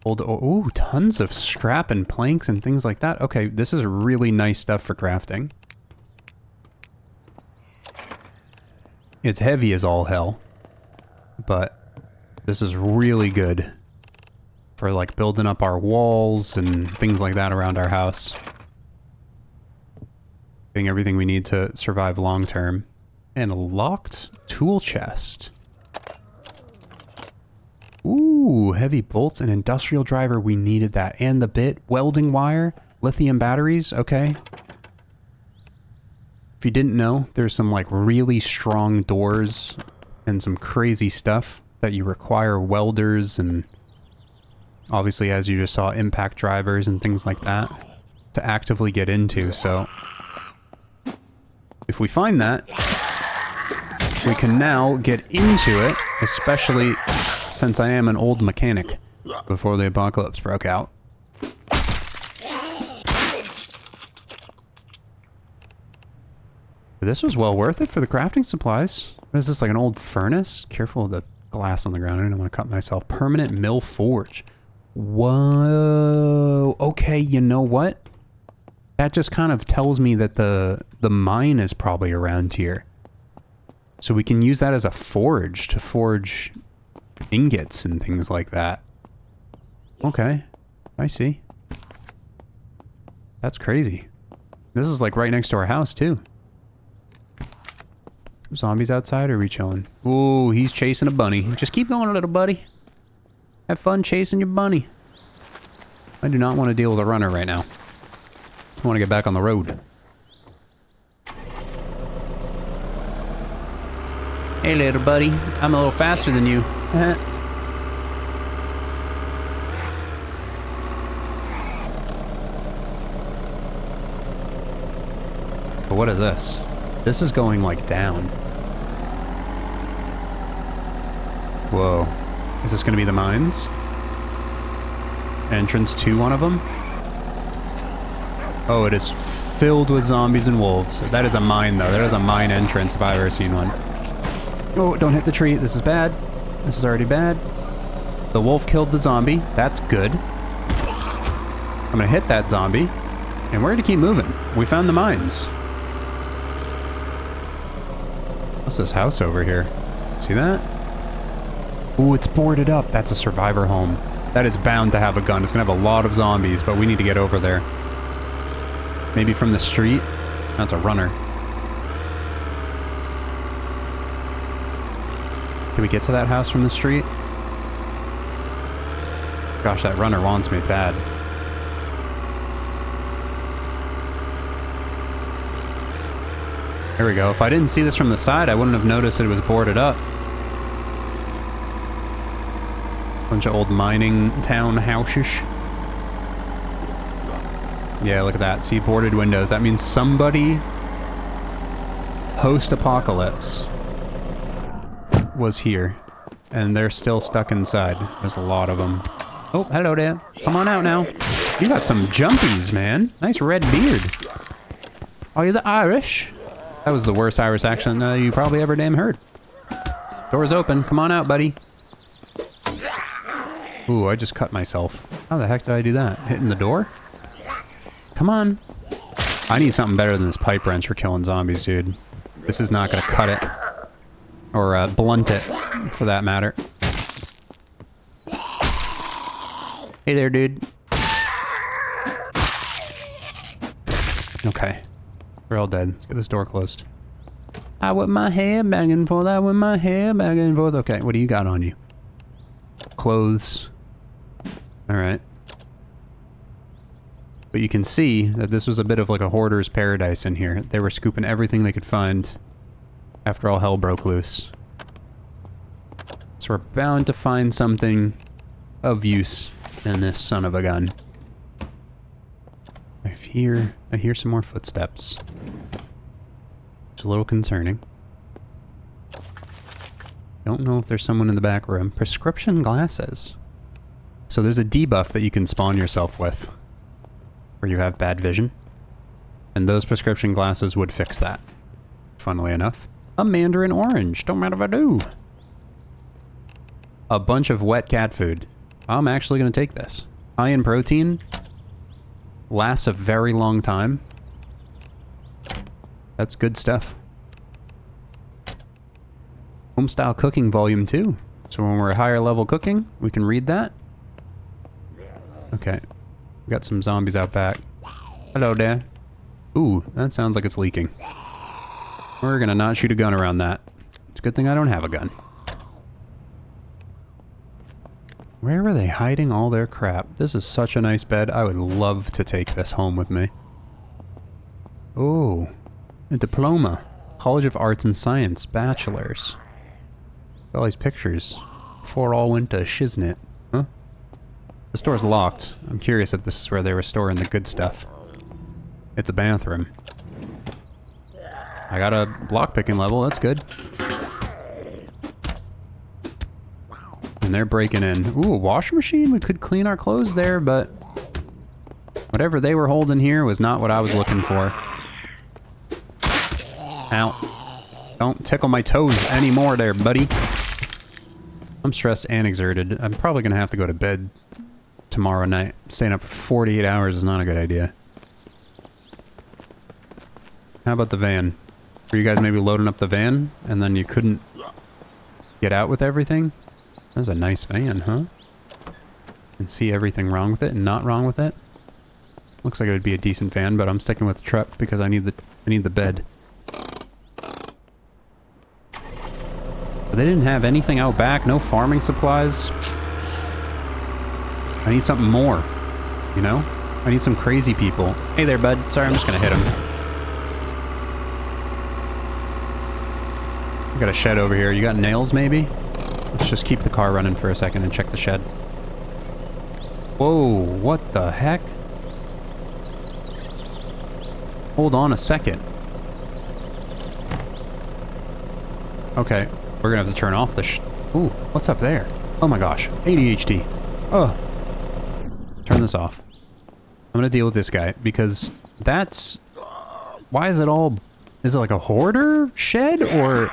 Old, ooh, tons of scrap and planks and things like that. Okay, this is really nice stuff for crafting. It's heavy as all hell, but this is really good for like building up our walls and things like that around our house. Getting everything we need to survive long term. And a locked tool chest. Ooh, heavy bolts and industrial driver. We needed that. And the bit, welding wire, lithium batteries. Okay. If you didn't know, there's some like really strong doors and some crazy stuff that you require welders and obviously, as you just saw, impact drivers and things like that to actively get into. So if we find that, we can now get into it, especially since I am an old mechanic before the apocalypse broke out. This was well worth it for the crafting supplies. What is this, like an old furnace? Careful of the glass on the ground. I don't want to cut myself. Permanent mill forge. Whoa. Okay, you know what? That just kind of tells me that the mine is probably around here. So we can use that as a forge to forge ingots and things like that. Okay, I see. That's crazy. This is like right next to our house too. Zombies outside, or are we chilling? Ooh, he's chasing a bunny. Just keep going, little buddy. Have fun chasing your bunny. I do not want to deal with a runner right now. I want to get back on the road. Hey, little buddy. I'm a little faster than you. But what is this? This is going, like, down. Whoa. Is this going to be the mines? Entrance to one of them? Oh, it is filled with zombies and wolves. That is a mine, though. That is a mine entrance if I've ever seen one. Oh, don't hit the tree. This is bad. This is already bad. The wolf killed the zombie. That's good. I'm gonna hit that zombie. And we're gonna keep moving. We found the mines. What's this house over here? See that? Ooh, it's boarded up. That's a survivor home. That is bound to have a gun. It's gonna have a lot of zombies, but we need to get over there. Maybe from the street? That's a runner. Can we get to that house from the street? Gosh, that runner wants me bad. There we go. If I didn't see this from the side, I wouldn't have noticed it was boarded up. Bunch of old mining town houses. Yeah, look at that. See, boarded windows. That means somebody post-apocalypse was here, and they're still stuck inside. There's a lot of them. Oh, hello there. Come on out now. You got some jumpies, man. Nice red beard. Are you the Irish? That was the worst Irish accent you probably ever damn heard. Door's open. Come on out, buddy. Ooh, I just cut myself. How the heck did I do that? Hitting the door? Come on. I need something better than this pipe wrench for killing zombies, dude. This is not gonna cut it. Or blunt it, for that matter. Hey there, dude. Okay. We're all dead. Let's get this door closed. I whip my hair back and forth. I whip my hair back and forth. Okay, what do you got on you? Clothes. Alright. But you can see that this was a bit of like a hoarder's paradise in here. They were scooping everything they could find after all hell broke loose. So we're bound to find something of use in this son of a gun. I hear some more footsteps. It's a little concerning. Don't know if there's someone in the back room. Prescription glasses. So there's a debuff that you can spawn yourself with, where you have bad vision. And those prescription glasses would fix that. Funnily enough. A mandarin orange. Don't matter if I do. A bunch of wet cat food. I'm actually going to take this. High in protein. Lasts a very long time. That's good stuff. Homestyle cooking volume 2. So when we're higher level cooking, we can read that. Okay. We got some zombies out back. Hello there. Ooh, that sounds like it's leaking. We're gonna not shoot a gun around that. It's a good thing I don't have a gun. Where are they hiding all their crap? This is such a nice bed. I would love to take this home with me. Oh, a diploma. College of Arts and Science, bachelor's. All these pictures. Before all went to shiznit. Huh? The store's locked. I'm curious if this is where they were storing the good stuff. It's a bathroom. I got a lockpicking level, that's good. And they're breaking in. Ooh, a washing machine? We could clean our clothes there, but whatever they were holding here was not what I was looking for. Ow. Don't tickle my toes anymore there, buddy. I'm stressed and exerted. I'm probably gonna have to go to bed tomorrow night. Staying up for 48 hours is not a good idea. How about the van? Were you guys maybe loading up the van and then you couldn't get out with everything? That's a nice van, huh? And see everything wrong with it and not wrong with it. Looks like it would be a decent van, but I'm sticking with the truck because I need the bed. But they didn't have anything out back, no farming supplies. I need something more, you know? I need some crazy people. Hey there, bud. Sorry, I'm just gonna hit him. I got a shed over here. You got nails, maybe? Let's just keep the car running for a second and check the shed. Whoa, what the heck? Hold on a second. Okay, we're gonna have to turn off the ooh, what's up there? Oh my gosh, ADHD. Oh. Turn this off. I'm gonna deal with this guy, because that's... Why is it all... Is it like a hoarder shed, or...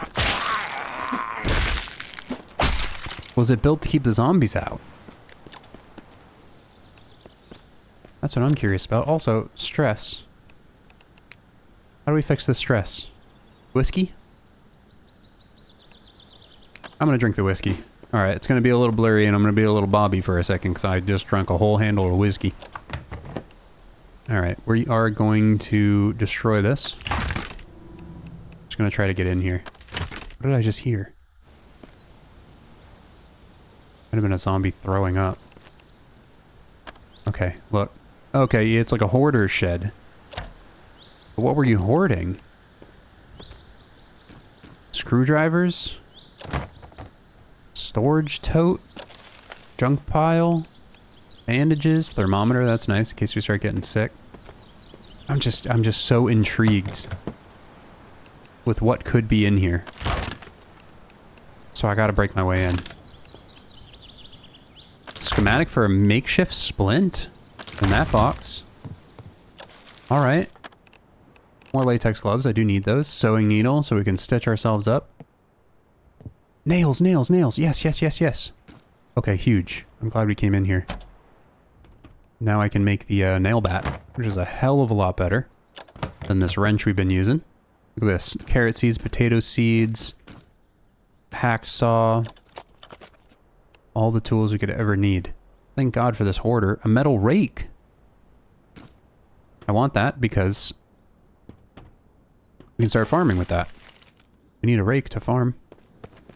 Was it built to keep the zombies out? That's what I'm curious about. Also, stress. How do we fix this stress? Whiskey? I'm gonna drink the whiskey. Alright, it's gonna be a little blurry and I'm gonna be a little bobby for a second because I just drank a whole handle of whiskey. Alright, we are going to destroy this. Just gonna try to get in here. What did I just hear? Might have been a zombie throwing up. Okay, look. Okay, it's like a hoarder shed. But what were you hoarding? Screwdrivers? Storage tote? Junk pile? Bandages? Thermometer, that's nice in case we start getting sick. I'm just so intrigued with what could be in here. So I gotta break my way in. Schematic for a makeshift splint in that box. Alright. More latex gloves, I do need those. Sewing needle so we can stitch ourselves up. Nails, nails, nails. Yes, yes, yes, yes. Okay, huge. I'm glad we came in here. Now I can make the nail bat, which is a hell of a lot better than this wrench we've been using. Look at this. Carrot seeds, potato seeds, hacksaw. All the tools we could ever need. Thank God for this hoarder. A metal rake. I want that because we can start farming with that. We need a rake to farm.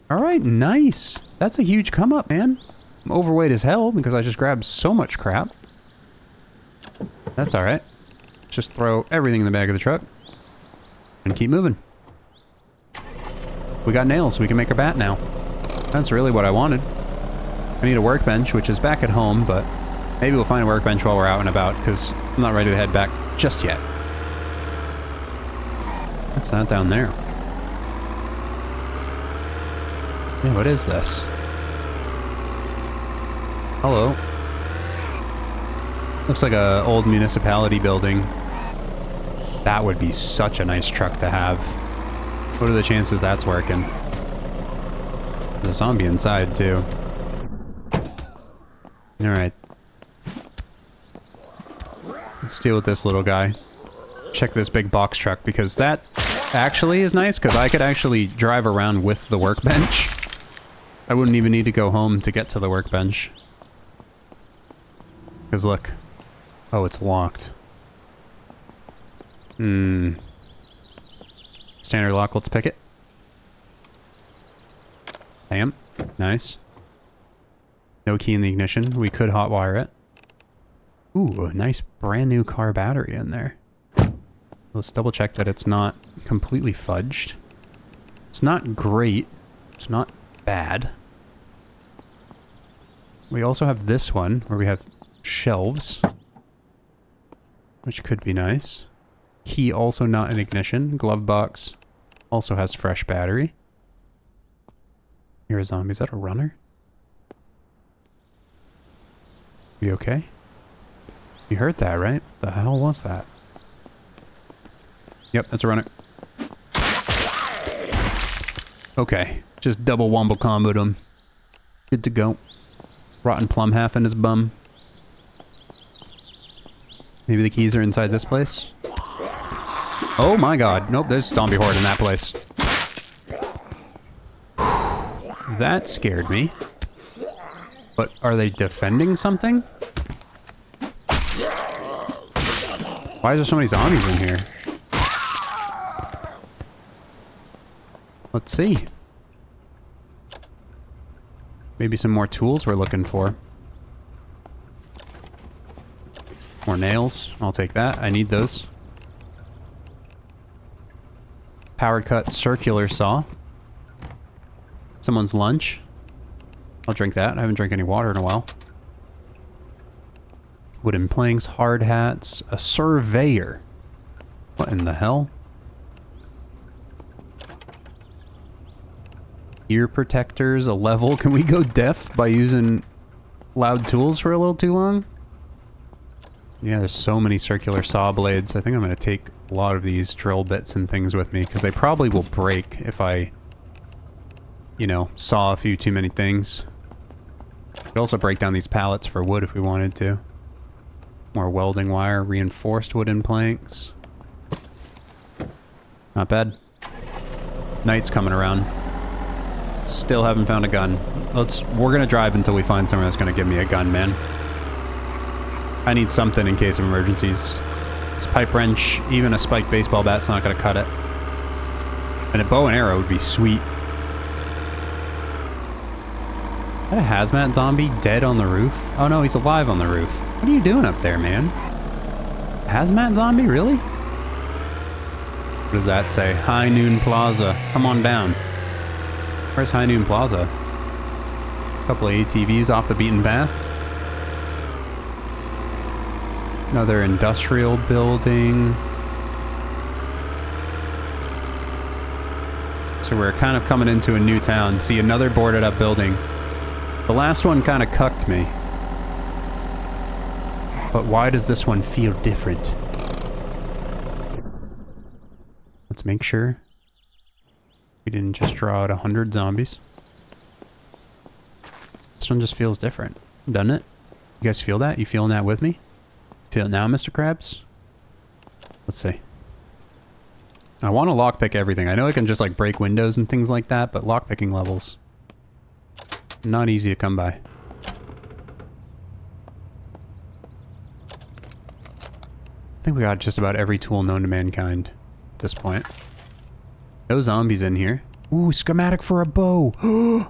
Alright, nice. That's a huge come up, man. I'm overweight as hell because I just grabbed so much crap. That's alright. Just throw everything in the back of the truck and keep moving. We got nails. We can make a bat now. That's really what I wanted. I need a workbench, which is back at home, but maybe we'll find a workbench while we're out and about, because I'm not ready to head back just yet. What's that down there? Yeah, what is this? Hello. Looks like a old municipality building. That would be such a nice truck to have. What are the chances that's working? There's a zombie inside, too. Alright. Let's deal with this little guy. Check this big box truck, because that actually is nice, because I could actually drive around with the workbench. I wouldn't even need to go home to get to the workbench. Because look. Oh, it's locked. Standard lock, let's pick it. Bam. Nice. No key in the ignition. We could hotwire it. Ooh, a nice brand new car battery in there. Let's double check that it's not completely fudged. It's not great. It's not bad. We also have this one where we have shelves, which could be nice. Key also not in ignition. Glove box also has fresh battery. You're a zombie. Is that a runner? You okay? You heard that, right? The hell was that? Yep, that's a runner. Okay, just double wombo comboed him. Good to go. Rotten plum half in his bum. Maybe the keys are inside this place? Oh my god. Nope, there's zombie horde in that place. That scared me. But are they defending something? Why is there so many zombies in here? Let's see. Maybe some more tools we're looking for. More nails. I'll take that. I need those. Powered cut circular saw. Someone's lunch. I'll drink that. I haven't drank any water in a while. Wooden planks, hard hats, a surveyor. What in the hell? Ear protectors, a level. Can we go deaf by using loud tools for a little too long? Yeah, there's so many circular saw blades. I think I'm going to take a lot of these drill bits and things with me, because they probably will break if I, you know, saw a few too many things. Could also break down these pallets for wood if we wanted to. More welding wire, reinforced wooden planks. Not bad. Night's coming around. Still haven't found a gun. We're gonna drive until we find someone that's gonna give me a gun, man. I need something in case of emergencies. This pipe wrench, even a spiked baseball bat's not gonna cut it. And a bow and arrow would be sweet. Is that a hazmat zombie dead on the roof? Oh no, he's alive on the roof. What are you doing up there, man? Hazmat zombie, really? What does that say? High Noon Plaza. Come on down. Where's High Noon Plaza? A couple of ATVs off the beaten path. Another industrial building. So we're kind of coming into a new town. See, another boarded up building. The last one kind of cucked me. But why does this one feel different? Let's make sure we didn't just draw out 100 zombies. This one just feels different, doesn't it? You guys feel that? You feeling that with me? Feel it now, Mr. Krabs? Let's see. I want to lockpick everything. I know I can just like break windows and things like that, but lockpicking levels, not easy to come by. I think we got just about every tool known to mankind at this point. No zombies in here. Ooh, schematic for a bow.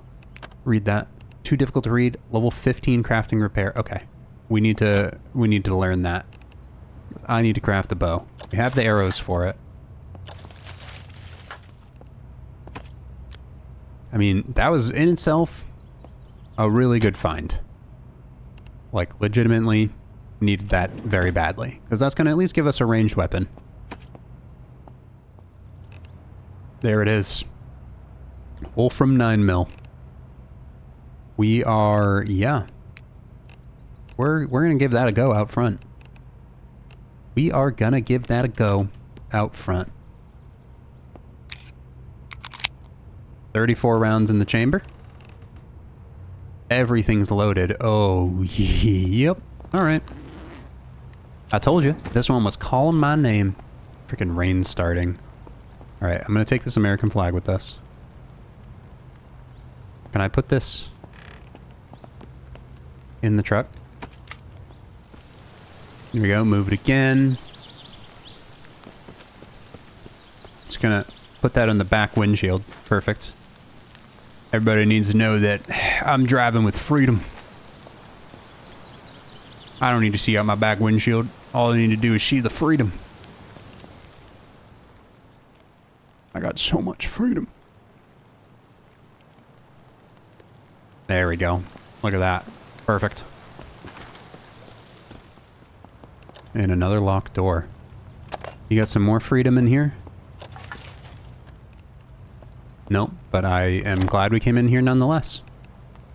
Read that. Too difficult to read. Level 15 crafting repair. Okay. We need to learn that. I need to craft a bow. We have the arrows for it. I mean, that was in itself a really good find. Like, legitimately needed that very badly. Because that's going to at least give us a ranged weapon. There it is. Wolfram 9mm. We are, yeah. We're gonna give that a go out front. We are gonna give that a go out front. 34 rounds in the chamber. Everything's loaded. Oh, yep. Alright. I told you, this one was calling my name. Freaking rain's starting. Alright, I'm gonna take this American flag with us. Can I put this in the truck? Here we go, move it again. Just gonna put that on the back windshield. Perfect. Everybody needs to know that I'm driving with freedom. I don't need to see out my back windshield. All I need to do is see the freedom. I got so much freedom. There we go. Look at that. Perfect. And another locked door. You got some more freedom in here? Nope, but I am glad we came in here nonetheless.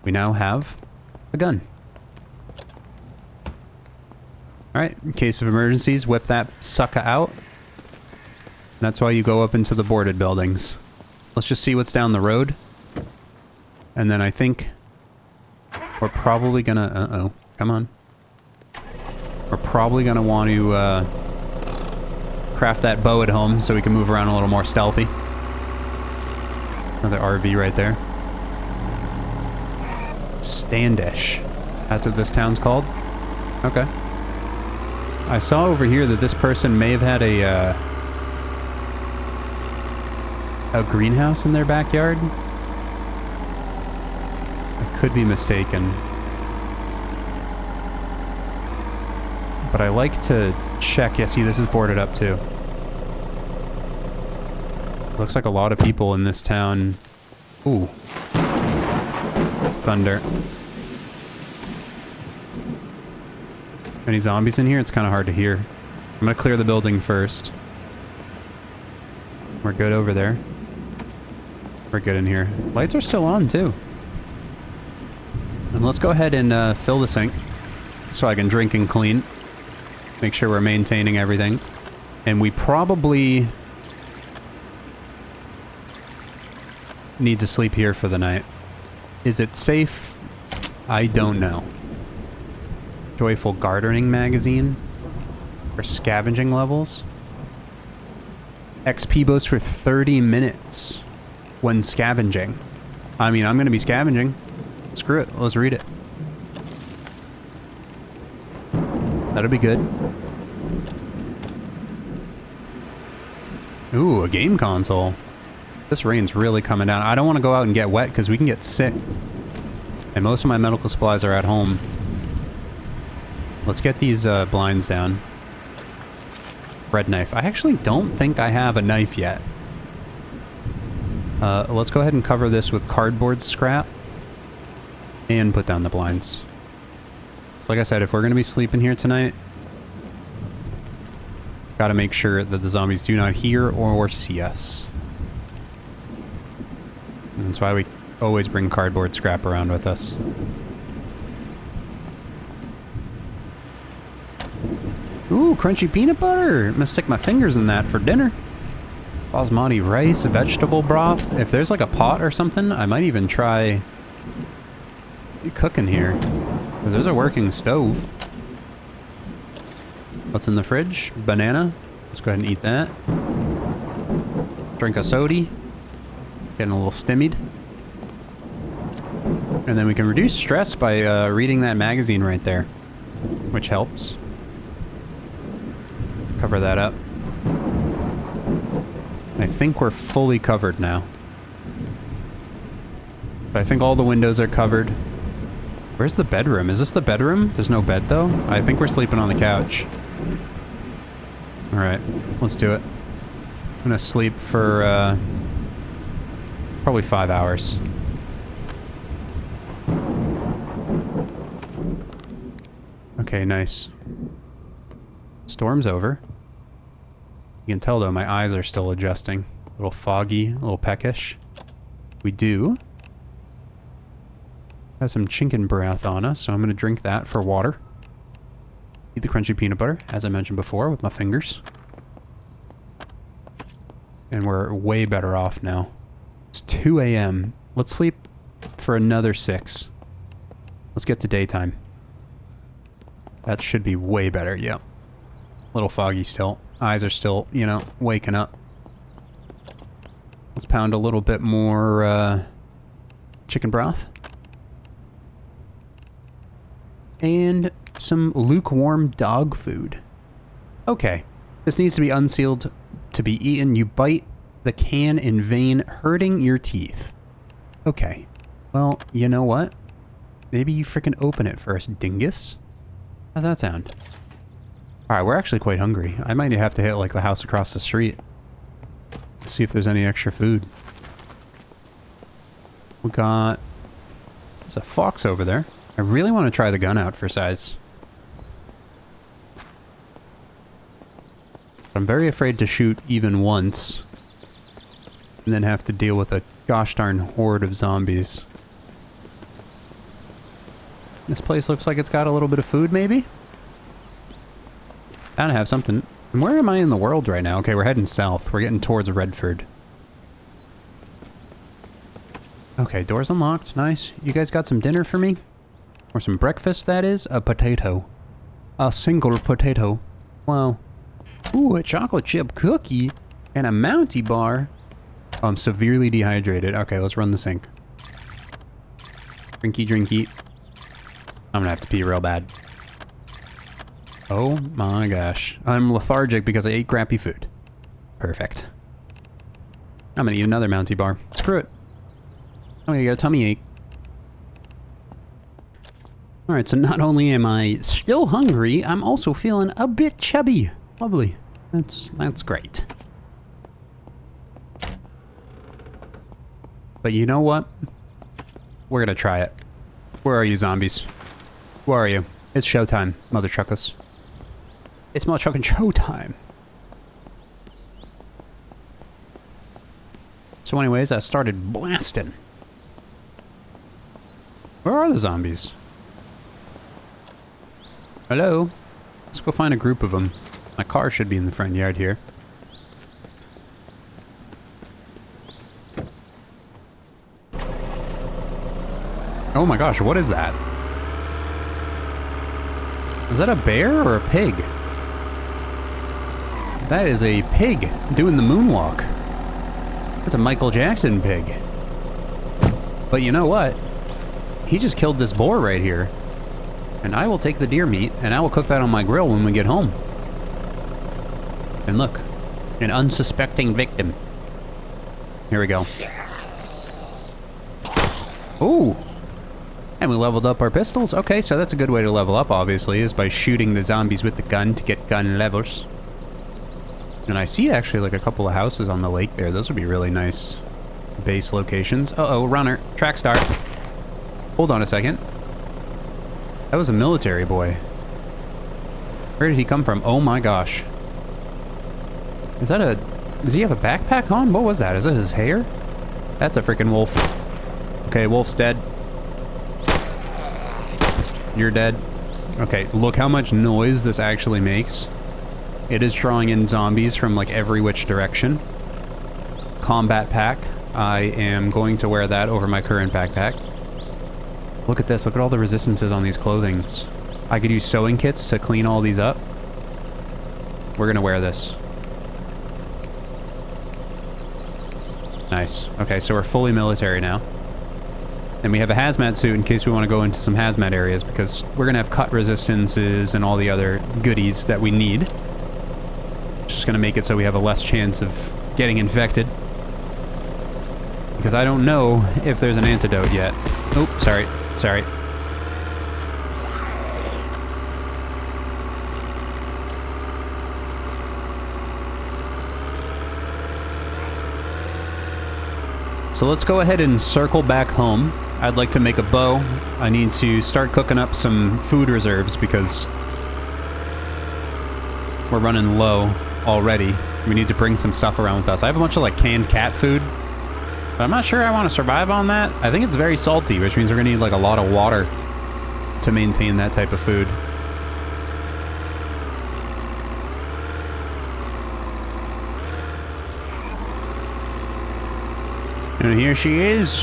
We now have a gun. Alright, in case of emergencies, whip that sucker out. That's why you go up into the boarded buildings. Let's just see what's down the road. And then I think we're probably gonna... Uh-oh, come on. We're probably gonna want to craft that bow at home so we can move around a little more stealthy. Another RV right there. Standish. That's what this town's called? Okay. I saw over here that this person may have had a greenhouse in their backyard. I could be mistaken. But I like to check. Yeah, see, this is boarded up too. Looks like a lot of people in this town. Ooh. Thunder. Any zombies in here? It's kind of hard to hear. I'm gonna clear the building first. We're good over there. We're good in here. Lights are still on too. And let's go ahead and fill the sink so I can drink and clean. Make sure we're maintaining everything. And we probably need to sleep here for the night. Is it safe? I don't know. Joyful Gardening Magazine. For scavenging levels. XP boost for 30 minutes when scavenging. I mean, I'm going to be scavenging. Screw it. Let's read it. That'll be good. Ooh, a game console. This rain's really coming down. I don't want to go out and get wet because we can get sick. And most of my medical supplies are at home. Let's get these blinds down. Bread knife. I actually don't think I have a knife yet. Let's go ahead and cover this with cardboard scrap. And put down the blinds. So like I said, if we're going to be sleeping here tonight, gotta make sure that the zombies do not hear or see us. And that's why we always bring cardboard scrap around with us. Ooh, crunchy peanut butter. I'm gonna stick my fingers in that for dinner. Basmati rice, vegetable broth. If there's like a pot or something, I might even try cooking here. Because there's a working stove. What's in the fridge? Banana. Let's go ahead and eat that. Drink a soda. Getting a little stimmied. And then we can reduce stress by reading that magazine right there. Which helps. Cover that up. I think we're fully covered now. But I think all the windows are covered. Where's the bedroom? Is this the bedroom? There's no bed though? I think we're sleeping on the couch. Alright, let's do it. I'm gonna sleep for probably 5 hours. Okay, nice. Storm's over. You can tell though, my eyes are still adjusting. A little foggy, a little peckish. We do Have some chicken broth on us, so I'm going to drink that for water. Eat the crunchy peanut butter, as I mentioned before, with my fingers. And we're way better off now. It's 2 a.m. Let's sleep for another 6. Let's get to daytime. That should be way better, yeah. A little foggy still. Eyes are still, you know, waking up. Let's pound a little bit more chicken broth. And some lukewarm dog food. Okay. This needs to be unsealed to be eaten. You bite the can in vain, hurting your teeth. Okay. Well, you know what? Maybe you freaking open it first, dingus. How's that sound? Alright, we're actually quite hungry. I might have to hit, like, the house across the street. See if there's any extra food. We got... There's a fox over there. I really want to try the gun out for size. I'm very afraid to shoot even once. And then have to deal with a gosh darn horde of zombies. This place looks like it's got a little bit of food, maybe? Gotta have something. And where am I in the world right now? Okay, we're heading south. We're getting towards Redford. Okay, door's unlocked. Nice. You guys got some dinner for me? Or some breakfast, that is? A potato. A single potato. Wow. Ooh, a chocolate chip cookie. And a Mountie bar. Oh, I'm severely dehydrated. Okay, let's run the sink. Drinky, drinky. I'm gonna have to pee real bad. Oh my gosh. I'm lethargic because I ate crappy food. Perfect. I'm gonna eat another Mountie bar. Screw it. I'm gonna get a tummy ache. Alright, so not only am I still hungry, I'm also feeling a bit chubby. Lovely. That's great. But you know what? We're gonna try it. Where are you, zombies? Where are you? It's showtime, mother truckers. It's mother trucking showtime. So anyways, I started blasting. Where are the zombies? Hello? Let's go find a group of them. My car should be in the front yard here. Oh my gosh, what is that? Is that a bear or a pig? That is a pig doing the moonwalk. That's a Michael Jackson pig. But you know what? He just killed this boar right here. And I will take the deer meat and I will cook that on my grill when we get home. And look, an unsuspecting victim. Here we go. Ooh. And we leveled up our pistols. Okay, so that's a good way to level up, obviously, is by shooting the zombies with the gun to get gun levels. And I see actually like a couple of houses on the lake there. Those would be really nice base locations. Uh-oh, runner. Track start. Hold on a second. That was a military boy. Where did he come from? Oh my gosh. Is that a... Does he have a backpack on? What was that? Is that his hair? That's a freaking wolf. Okay, wolf's dead. You're dead. Okay, look how much noise this actually makes. It is drawing in zombies from like every which direction. Combat pack. I am going to wear that over my current backpack. Look at this. Look at all the resistances on these clothings. I could use sewing kits to clean all these up. We're gonna wear this. Nice. Okay, so we're fully military now. And we have a hazmat suit in case we want to go into some hazmat areas, because we're gonna have cut resistances and all the other goodies that we need. It's just gonna make it so we have a less chance of getting infected. Because I don't know if there's an antidote yet. Oh, sorry. Sorry. So let's go ahead and circle back home. I'd like to make a bow. I need to start cooking up some food reserves because we're running low already. We need to bring some stuff around with us. I have a bunch of like canned cat food But I'm not sure I want to survive on that. I think it's very salty, which means we're going to need like a lot of water to maintain that type of food. And here she is.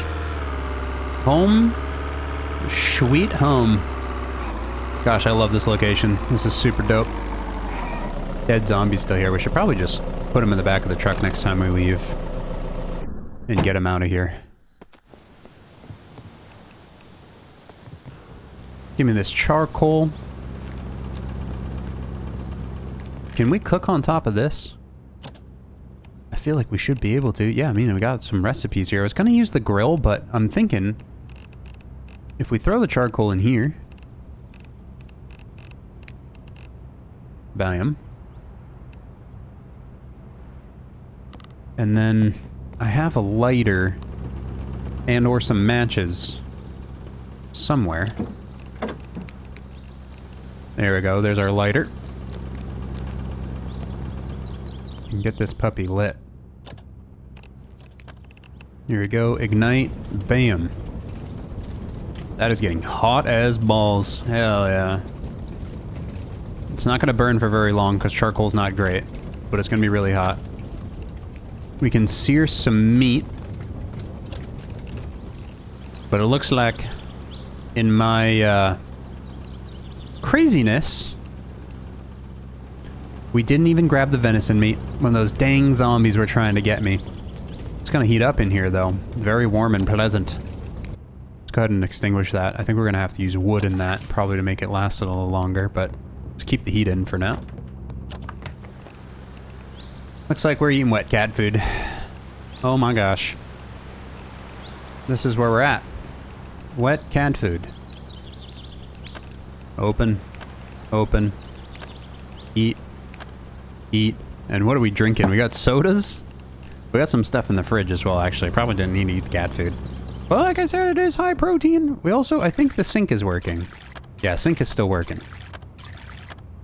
Home. Sweet home. Gosh, I love this location. This is super dope. Dead zombies still here. We should probably just put them in the back of the truck next time we leave. And get them out of here. Give me this charcoal. Can we cook on top of this? I feel like we should be able to. Yeah, I mean, we got some recipes here. I was going to use the grill, but I'm thinking if we throw the charcoal in here. Bam. And then I have a lighter and or some matches somewhere. There we go. There's our lighter. And get this puppy lit. Here we go. Ignite. Bam. That is getting hot as balls. Hell yeah. It's not going to burn for very long because charcoal's not great, but it's going to be really hot. We can sear some meat. But it looks like in my craziness, we didn't even grab the venison meat when those dang zombies were trying to get me. It's going to heat up in here, though. Very warm and pleasant. Let's go ahead and extinguish that. I think we're going to have to use wood in that, probably to make it last a little longer, but just keep the heat in for now. Looks like we're eating wet cat food. Oh my gosh. This is where we're at. Wet cat food. Open. Open. Eat. Eat. And what are we drinking? We got sodas? We got some stuff in the fridge as well, actually. Probably didn't need to eat cat food. Well, like I said, it is high protein. We also, I think the sink is working. Yeah, sink is still working.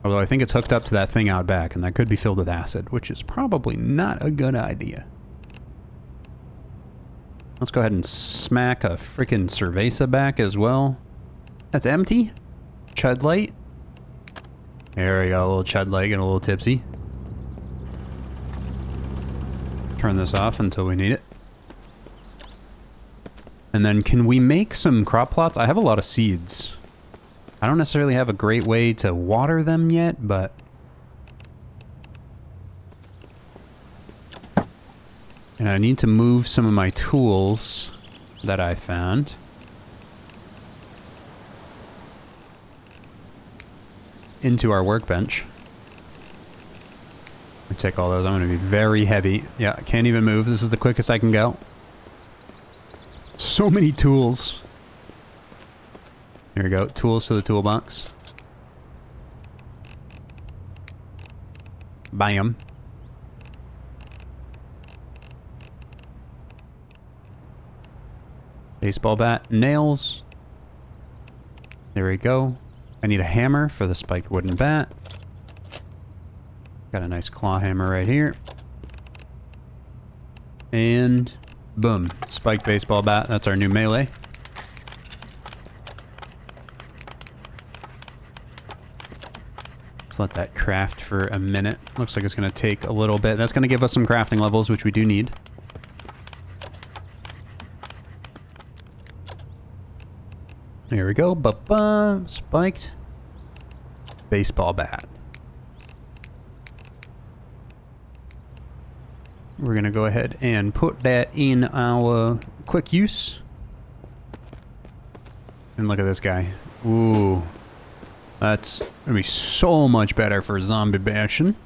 Although I think it's hooked up to that thing out back, and that could be filled with acid, which is probably not a good idea. Let's go ahead and smack a freaking cerveza back as well. That's empty. Chud Light. There we go, a little Chud Light, getting a little tipsy. Turn this off until we need it. And then can we make some crop plots? I have a lot of seeds. I don't necessarily have a great way to water them yet, but... And I need to move some of my tools that I found. Into our workbench. Let me take all those. I'm going to be very heavy. Yeah, I can't even move. This is the quickest I can go. So many tools. Here we go. Tools to the toolbox. Bam. Baseball bat. Nails. There we go. I need a hammer for the spiked wooden bat. Got a nice claw hammer right here. And boom. Spiked baseball bat. That's our new melee. Let's let that craft for a minute. Looks like it's going to take a little bit. That's going to give us some crafting levels, which we do need. There we go. Ba-ba. Spiked baseball bat. We're going to go ahead and put that in our quick use. And look at this guy. Ooh. That's going to be so much better for zombie bashing.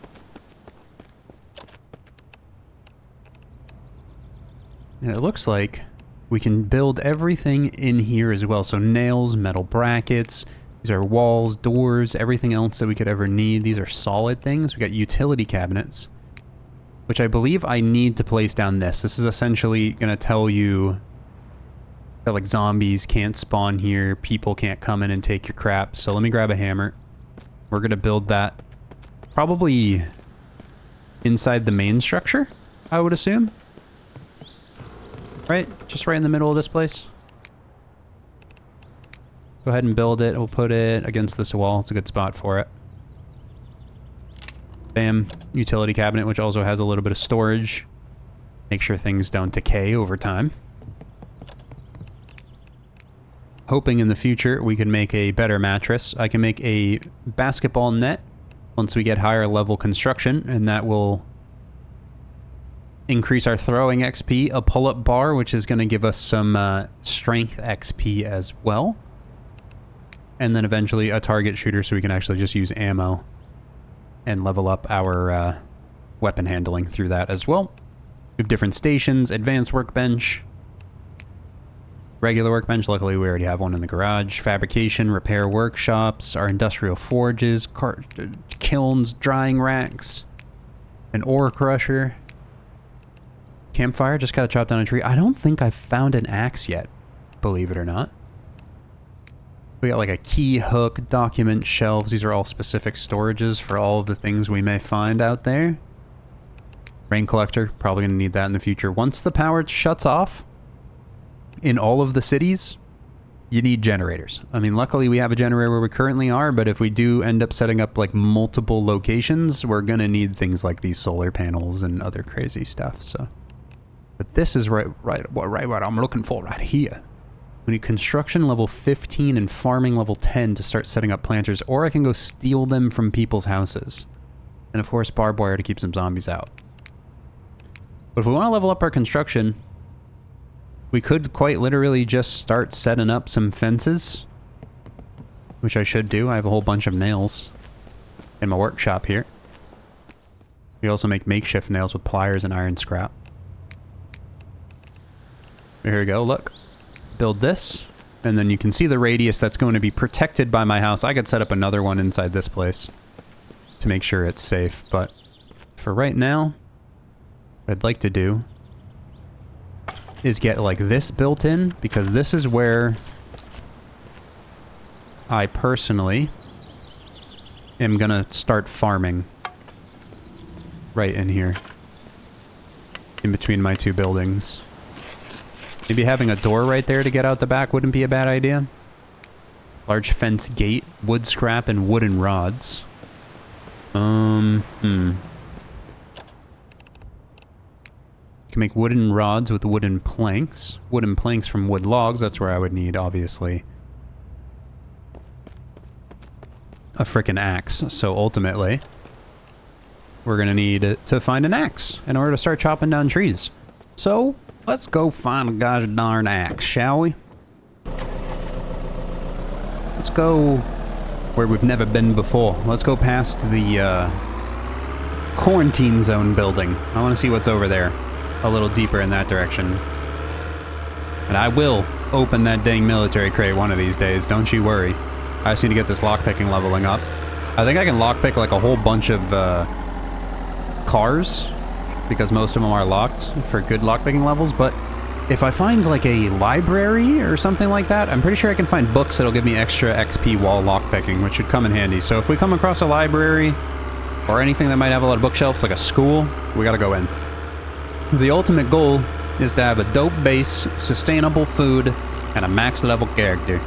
And it looks like we can build everything in here as well. So nails, metal brackets, these are walls, doors, everything else that we could ever need. These are solid things. We got utility cabinets, which I believe I need to place down this. This is essentially going to tell you that like zombies can't spawn here, people can't come in and take your crap. So let me grab a hammer. We're going to build that probably inside the main structure, I would assume. Right? Just right in the middle of this place. Go ahead and build it. We'll put it against this wall. It's a good spot for it. Bam. Utility cabinet, which also has a little bit of storage. Make sure things don't decay over time. Hoping in the future we can make a better mattress. I can make a basketball net once we get higher level construction, and that will increase our throwing XP. A pull-up bar, which is going to give us some strength XP as well. And then eventually a target shooter so we can actually just use ammo and level up our weapon handling through that as well. We have different stations, advanced workbench, regular workbench. Luckily, we already have one in the garage. Fabrication, repair workshops, our industrial forges, kilns, drying racks, an ore crusher. Campfire, just gotta chop down a tree. I don't think I've found an axe yet, believe it or not. We got like a key hook, document shelves. These are all specific storages for all of the things we may find out there. Rain collector, probably gonna need that in the future. Once the power shuts off in all of the cities, you need generators. I mean, luckily we have a generator where we currently are, but if we do end up setting up like multiple locations, we're gonna need things like these solar panels and other crazy stuff, so. But this is right what I'm looking for right here. We need construction level 15 and farming level 10 to start setting up planters, or I can go steal them from people's houses. And of course, barbed wire to keep some zombies out. But if we want to level up our construction, we could quite literally just start setting up some fences, which I should do. I have a whole bunch of nails in my workshop here. We also make makeshift nails with pliers and iron scrap. Here we go, look. Build this, and then you can see the radius that's going to be protected by my house. I could set up another one inside this place to make sure it's safe, but for right now, what I'd like to do is get like this built in, because this is where I personally am gonna start farming. Right in here. In between my two buildings. Maybe having a door right there to get out the back wouldn't be a bad idea. Large fence gate, wood scrap, and wooden rods. You can make wooden rods with wooden planks. Wooden planks from wood logs, that's where I would need, obviously, a frickin' axe. So ultimately, we're gonna need to find an axe in order to start chopping down trees. So, let's go find a gosh darn axe, shall we? Let's go where we've never been before. Let's go past the quarantine zone building. I want to see what's over there. A little deeper in that direction. And I will open that dang military crate one of these days, don't you worry. I just need to get this lockpicking leveling up. I think I can lockpick like a whole bunch of cars, because most of them are locked for good lockpicking levels, but if I find like a library or something like that, I'm pretty sure I can find books that'll give me extra XP while lockpicking, which should come in handy. So if we come across a library or anything that might have a lot of bookshelves, like a school, we gotta go in. The ultimate goal is to have a dope base, sustainable food, and a max level character.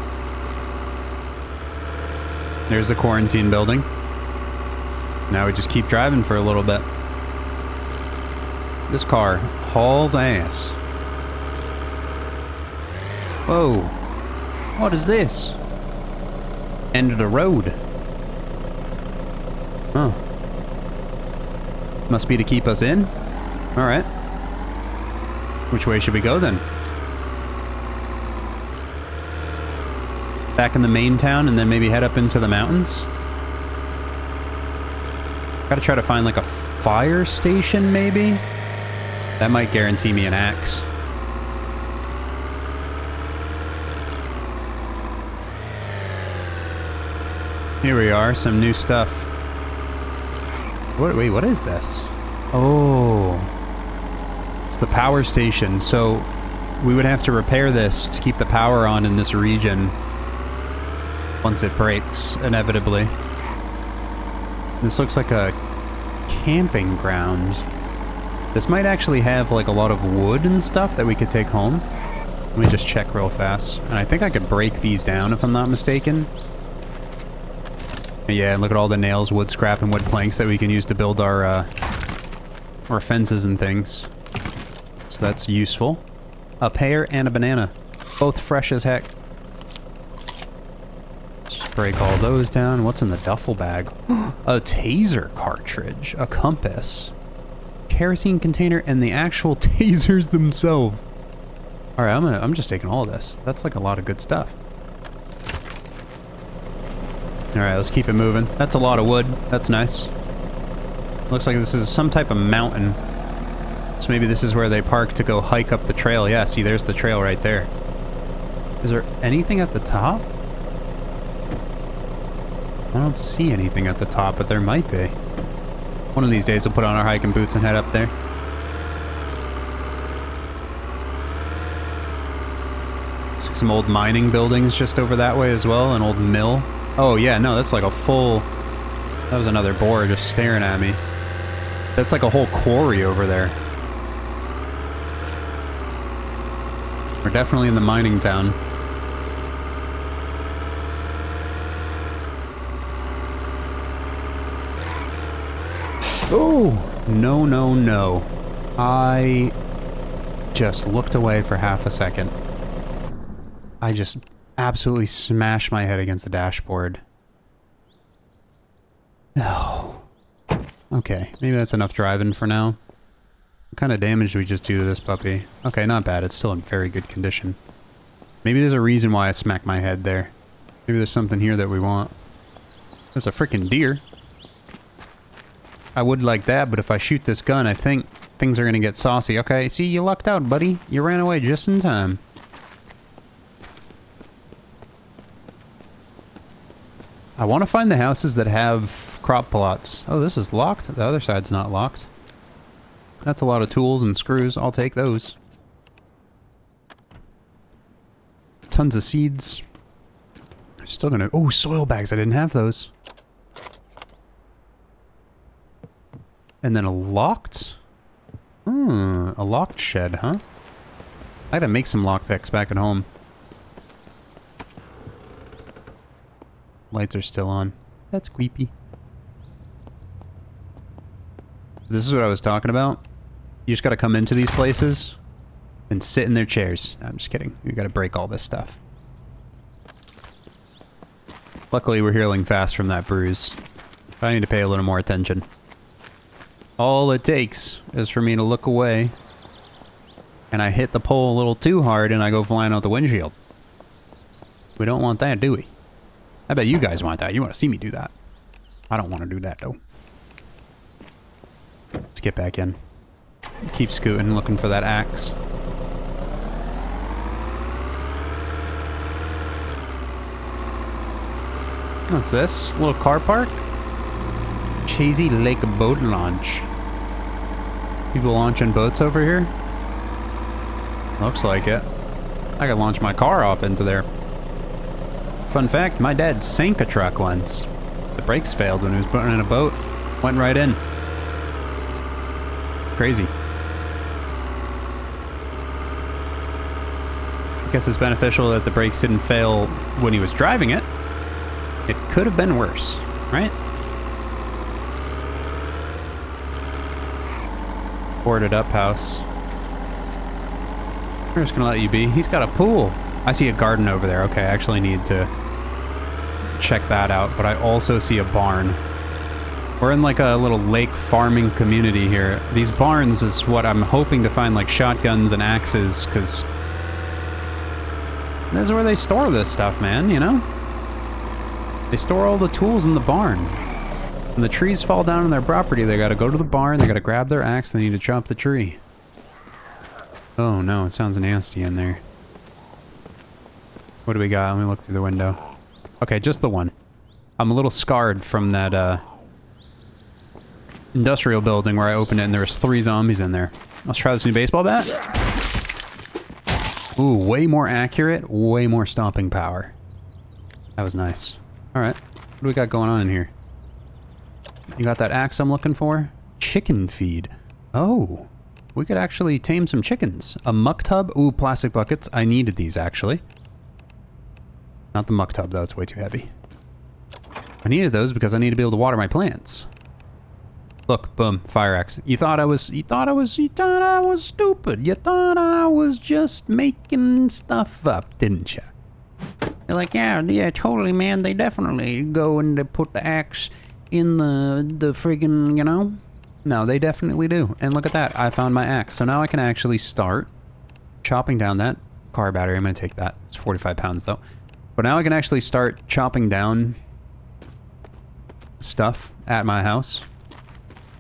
There's the quarantine building. Now we just keep driving for a little bit. This car hauls ass. Whoa. What is this? End of the road. Oh. Must be to keep us in? Alright. Which way should we go then? Back in the main town and then maybe head up into the mountains? Gotta try to find like a fire station maybe? That might guarantee me an axe. Here we are, some new stuff. Wait, what is this? Oh. It's the power station, so we would have to repair this to keep the power on in this region once it breaks, inevitably. This looks like a camping ground. This might actually have like a lot of wood and stuff that we could take home. Let me just check real fast. And I think I could break these down if I'm not mistaken. Yeah, look at all the nails, wood scrap, and wood planks that we can use to build our fences and things. So that's useful. A pear and a banana. Both fresh as heck. Just break all those down. What's in the duffel bag? A taser cartridge. A compass. Kerosene container and the actual tasers themselves. Alright, I'm just taking all of this. That's like a lot of good stuff. Alright, let's keep it moving. That's a lot of wood. That's nice. Looks like this is some type of mountain. So maybe this is where they park to go hike up the trail. Yeah, see, there's the trail right there. Is there anything at the top? I don't see anything at the top, but there might be. One of these days we'll put on our hiking boots and head up there. Some old mining buildings just over that way as well, an old mill. Oh yeah, no, that's like a full... That was another boar just staring at me. That's like a whole quarry over there. We're definitely in the mining town. Oh! No, no, no. I just looked away for half a second. I just absolutely smashed my head against the dashboard. Oh. Okay, maybe that's enough driving for now. What kind of damage did we just do to this puppy? Okay, not bad. It's still in very good condition. Maybe there's a reason why I smacked my head there. Maybe there's something here that we want. There's a freaking deer. I would like that, but if I shoot this gun, I think things are going to get saucy. Okay, see, you lucked out, buddy. You ran away just in time. I want to find the houses that have crop plots. Oh, this is locked. The other side's not locked. That's a lot of tools and screws. I'll take those. Tons of seeds. Still gonna... Oh, soil bags. I didn't have those. And then a locked... a locked shed, huh? I gotta make some lockpicks back at home. Lights are still on. That's creepy. This is what I was talking about. You just gotta come into these places and sit in their chairs. No, I'm just kidding. You gotta break all this stuff. Luckily, we're healing fast from that bruise. But I need to pay a little more attention. All it takes is for me to look away and I hit the pole a little too hard and I go flying out the windshield. We don't want that, do we? I bet you guys want that. You want to see me do that. I don't want to do that, though. Let's get back in. Keep scooting, looking for that axe. What's this? Little car park? Chazy Lake Boat Launch. People launching boats over here? Looks like it. I could launch my car off into there. Fun fact, my dad sank a truck once. The brakes failed when he was putting in a boat. Went right in. Crazy. I guess it's beneficial that the brakes didn't fail when he was driving it. It could have been worse, right? Boarded up house. We're just gonna let you be. He's got a pool. I see a garden over there. Okay, I actually need to check that out, but I also see a barn. We're in like a little lake farming community here. These barns is what I'm hoping to find, like shotguns and axes, because this is where they store this stuff, man, you know? They store all the tools in the barn. When the trees fall down on their property, they gotta go to the barn, they gotta grab their axe, they need to chop the tree. Oh no, it sounds nasty in there. What do we got? Let me look through the window. Okay, just the one. I'm a little scarred from that, industrial building where I opened it and there was 3 zombies in there. Let's try this new baseball bat. Ooh, way more accurate, way more stomping power. That was nice. Alright, what do we got going on in here? You got that axe I'm looking for? Chicken feed. Oh, we could actually tame some chickens. A muck tub. Ooh, plastic buckets. I needed these, actually. Not the muck tub, though. It's way too heavy. I needed those because I need to be able to water my plants. Look, boom, fire axe. You thought I was stupid. You thought I was just making stuff up, didn't you? You're like, yeah, totally, man. They definitely go and they put the axe in the friggin', you know? No, they definitely do. And look at that. I found my axe. So now I can actually start chopping down that car battery. I'm going to take that. It's 45 pounds, though. But now I can actually start chopping down stuff at my house,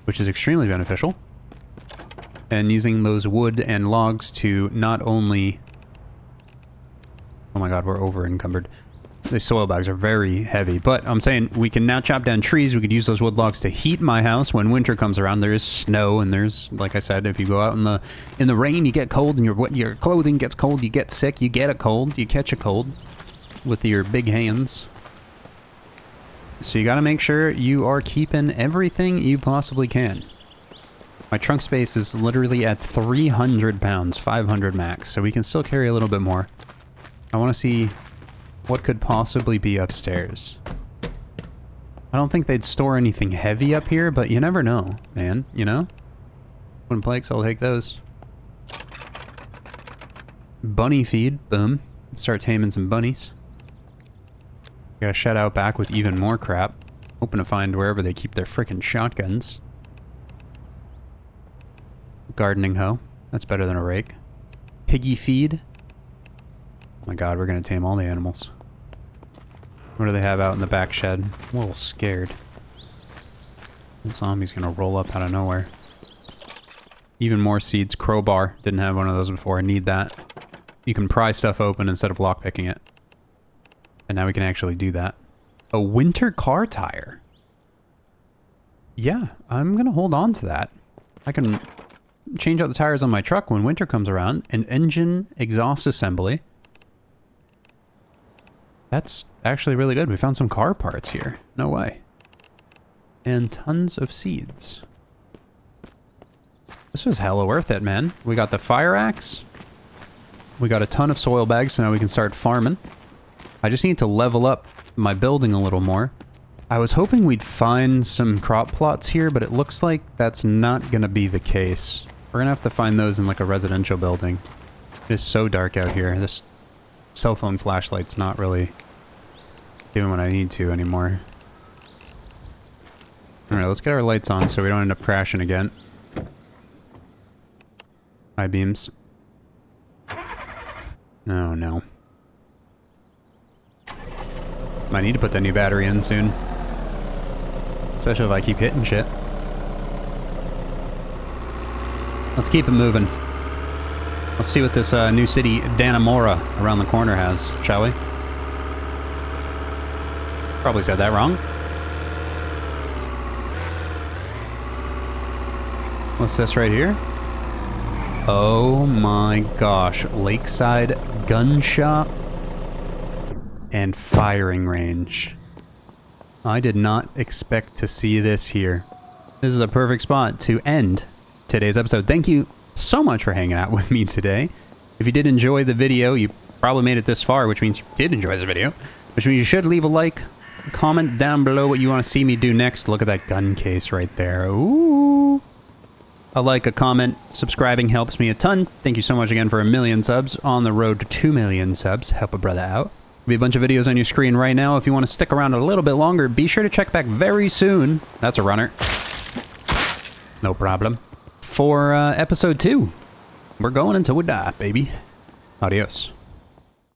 which is extremely beneficial. And using those wood and logs to not only... Oh my god, we're over encumbered. The soil bags are very heavy, but I'm saying we can now chop down trees. We could use those wood logs to heat my house when winter comes around. There is snow, and there's, like I said, if you go out in the rain, you get cold, and your clothing gets cold. You get sick. You get a cold. You catch a cold with your big hands. So you got to make sure you are keeping everything you possibly can. My trunk space is literally at 300 pounds, 500 max, so we can still carry a little bit more. I want to see what could possibly be upstairs. I don't think they'd store anything heavy up here, but you never know, man, you know? Twin planks, I'll take those. Bunny feed, boom. Start taming some bunnies. Got a shed out back with even more crap. Hoping to find wherever they keep their frickin' shotguns. Gardening hoe. That's better than a rake. Piggy feed. Oh my god, we're gonna tame all the animals. What do they have out in the back shed? I'm a little scared. The zombie's gonna roll up out of nowhere. Even more seeds. Crowbar. Didn't have one of those before. I need that. You can pry stuff open instead of lockpicking it. And now we can actually do that. A winter car tire. Yeah, I'm gonna hold on to that. I can change out the tires on my truck when winter comes around. An engine exhaust assembly. That's actually really good. We found some car parts here. No way. And tons of seeds. This was hella worth it, man. We got the fire axe. We got a ton of soil bags, so now we can start farming. I just need to level up my building a little more. I was hoping we'd find some crop plots here, but it looks like that's not gonna be the case. We're gonna have to find those in like a residential building. It is so dark out here. This cell phone flashlight's not really doing what I need to anymore. Alright, let's get our lights on so we don't end up crashing again. High beams. Oh no. Might need to put that new battery in soon. Especially if I keep hitting shit. Let's keep it moving. Let's see what this new city, Dannemora, around the corner has, shall we? Probably said that wrong. What's this right here? Oh my gosh. Lakeside gun shop and firing range. I did not expect to see this here. This is a perfect spot to end today's episode. Thank you so much for hanging out with me today. If you did enjoy the video, you probably made it this far, which means you did enjoy the video, which means you should leave a like, comment down below what you want to see me do next. Look at that gun case right there. Ooh. A like, a comment, subscribing helps me a ton. Thank you so much again for 1 million subs. On the road to 2 million subs. Help a brother out. There'll be a bunch of videos on your screen right now. If you want to stick around a little bit longer, be sure to check back very soon. That's a runner. No problem. For episode 2. We're going until we die, baby. Adios.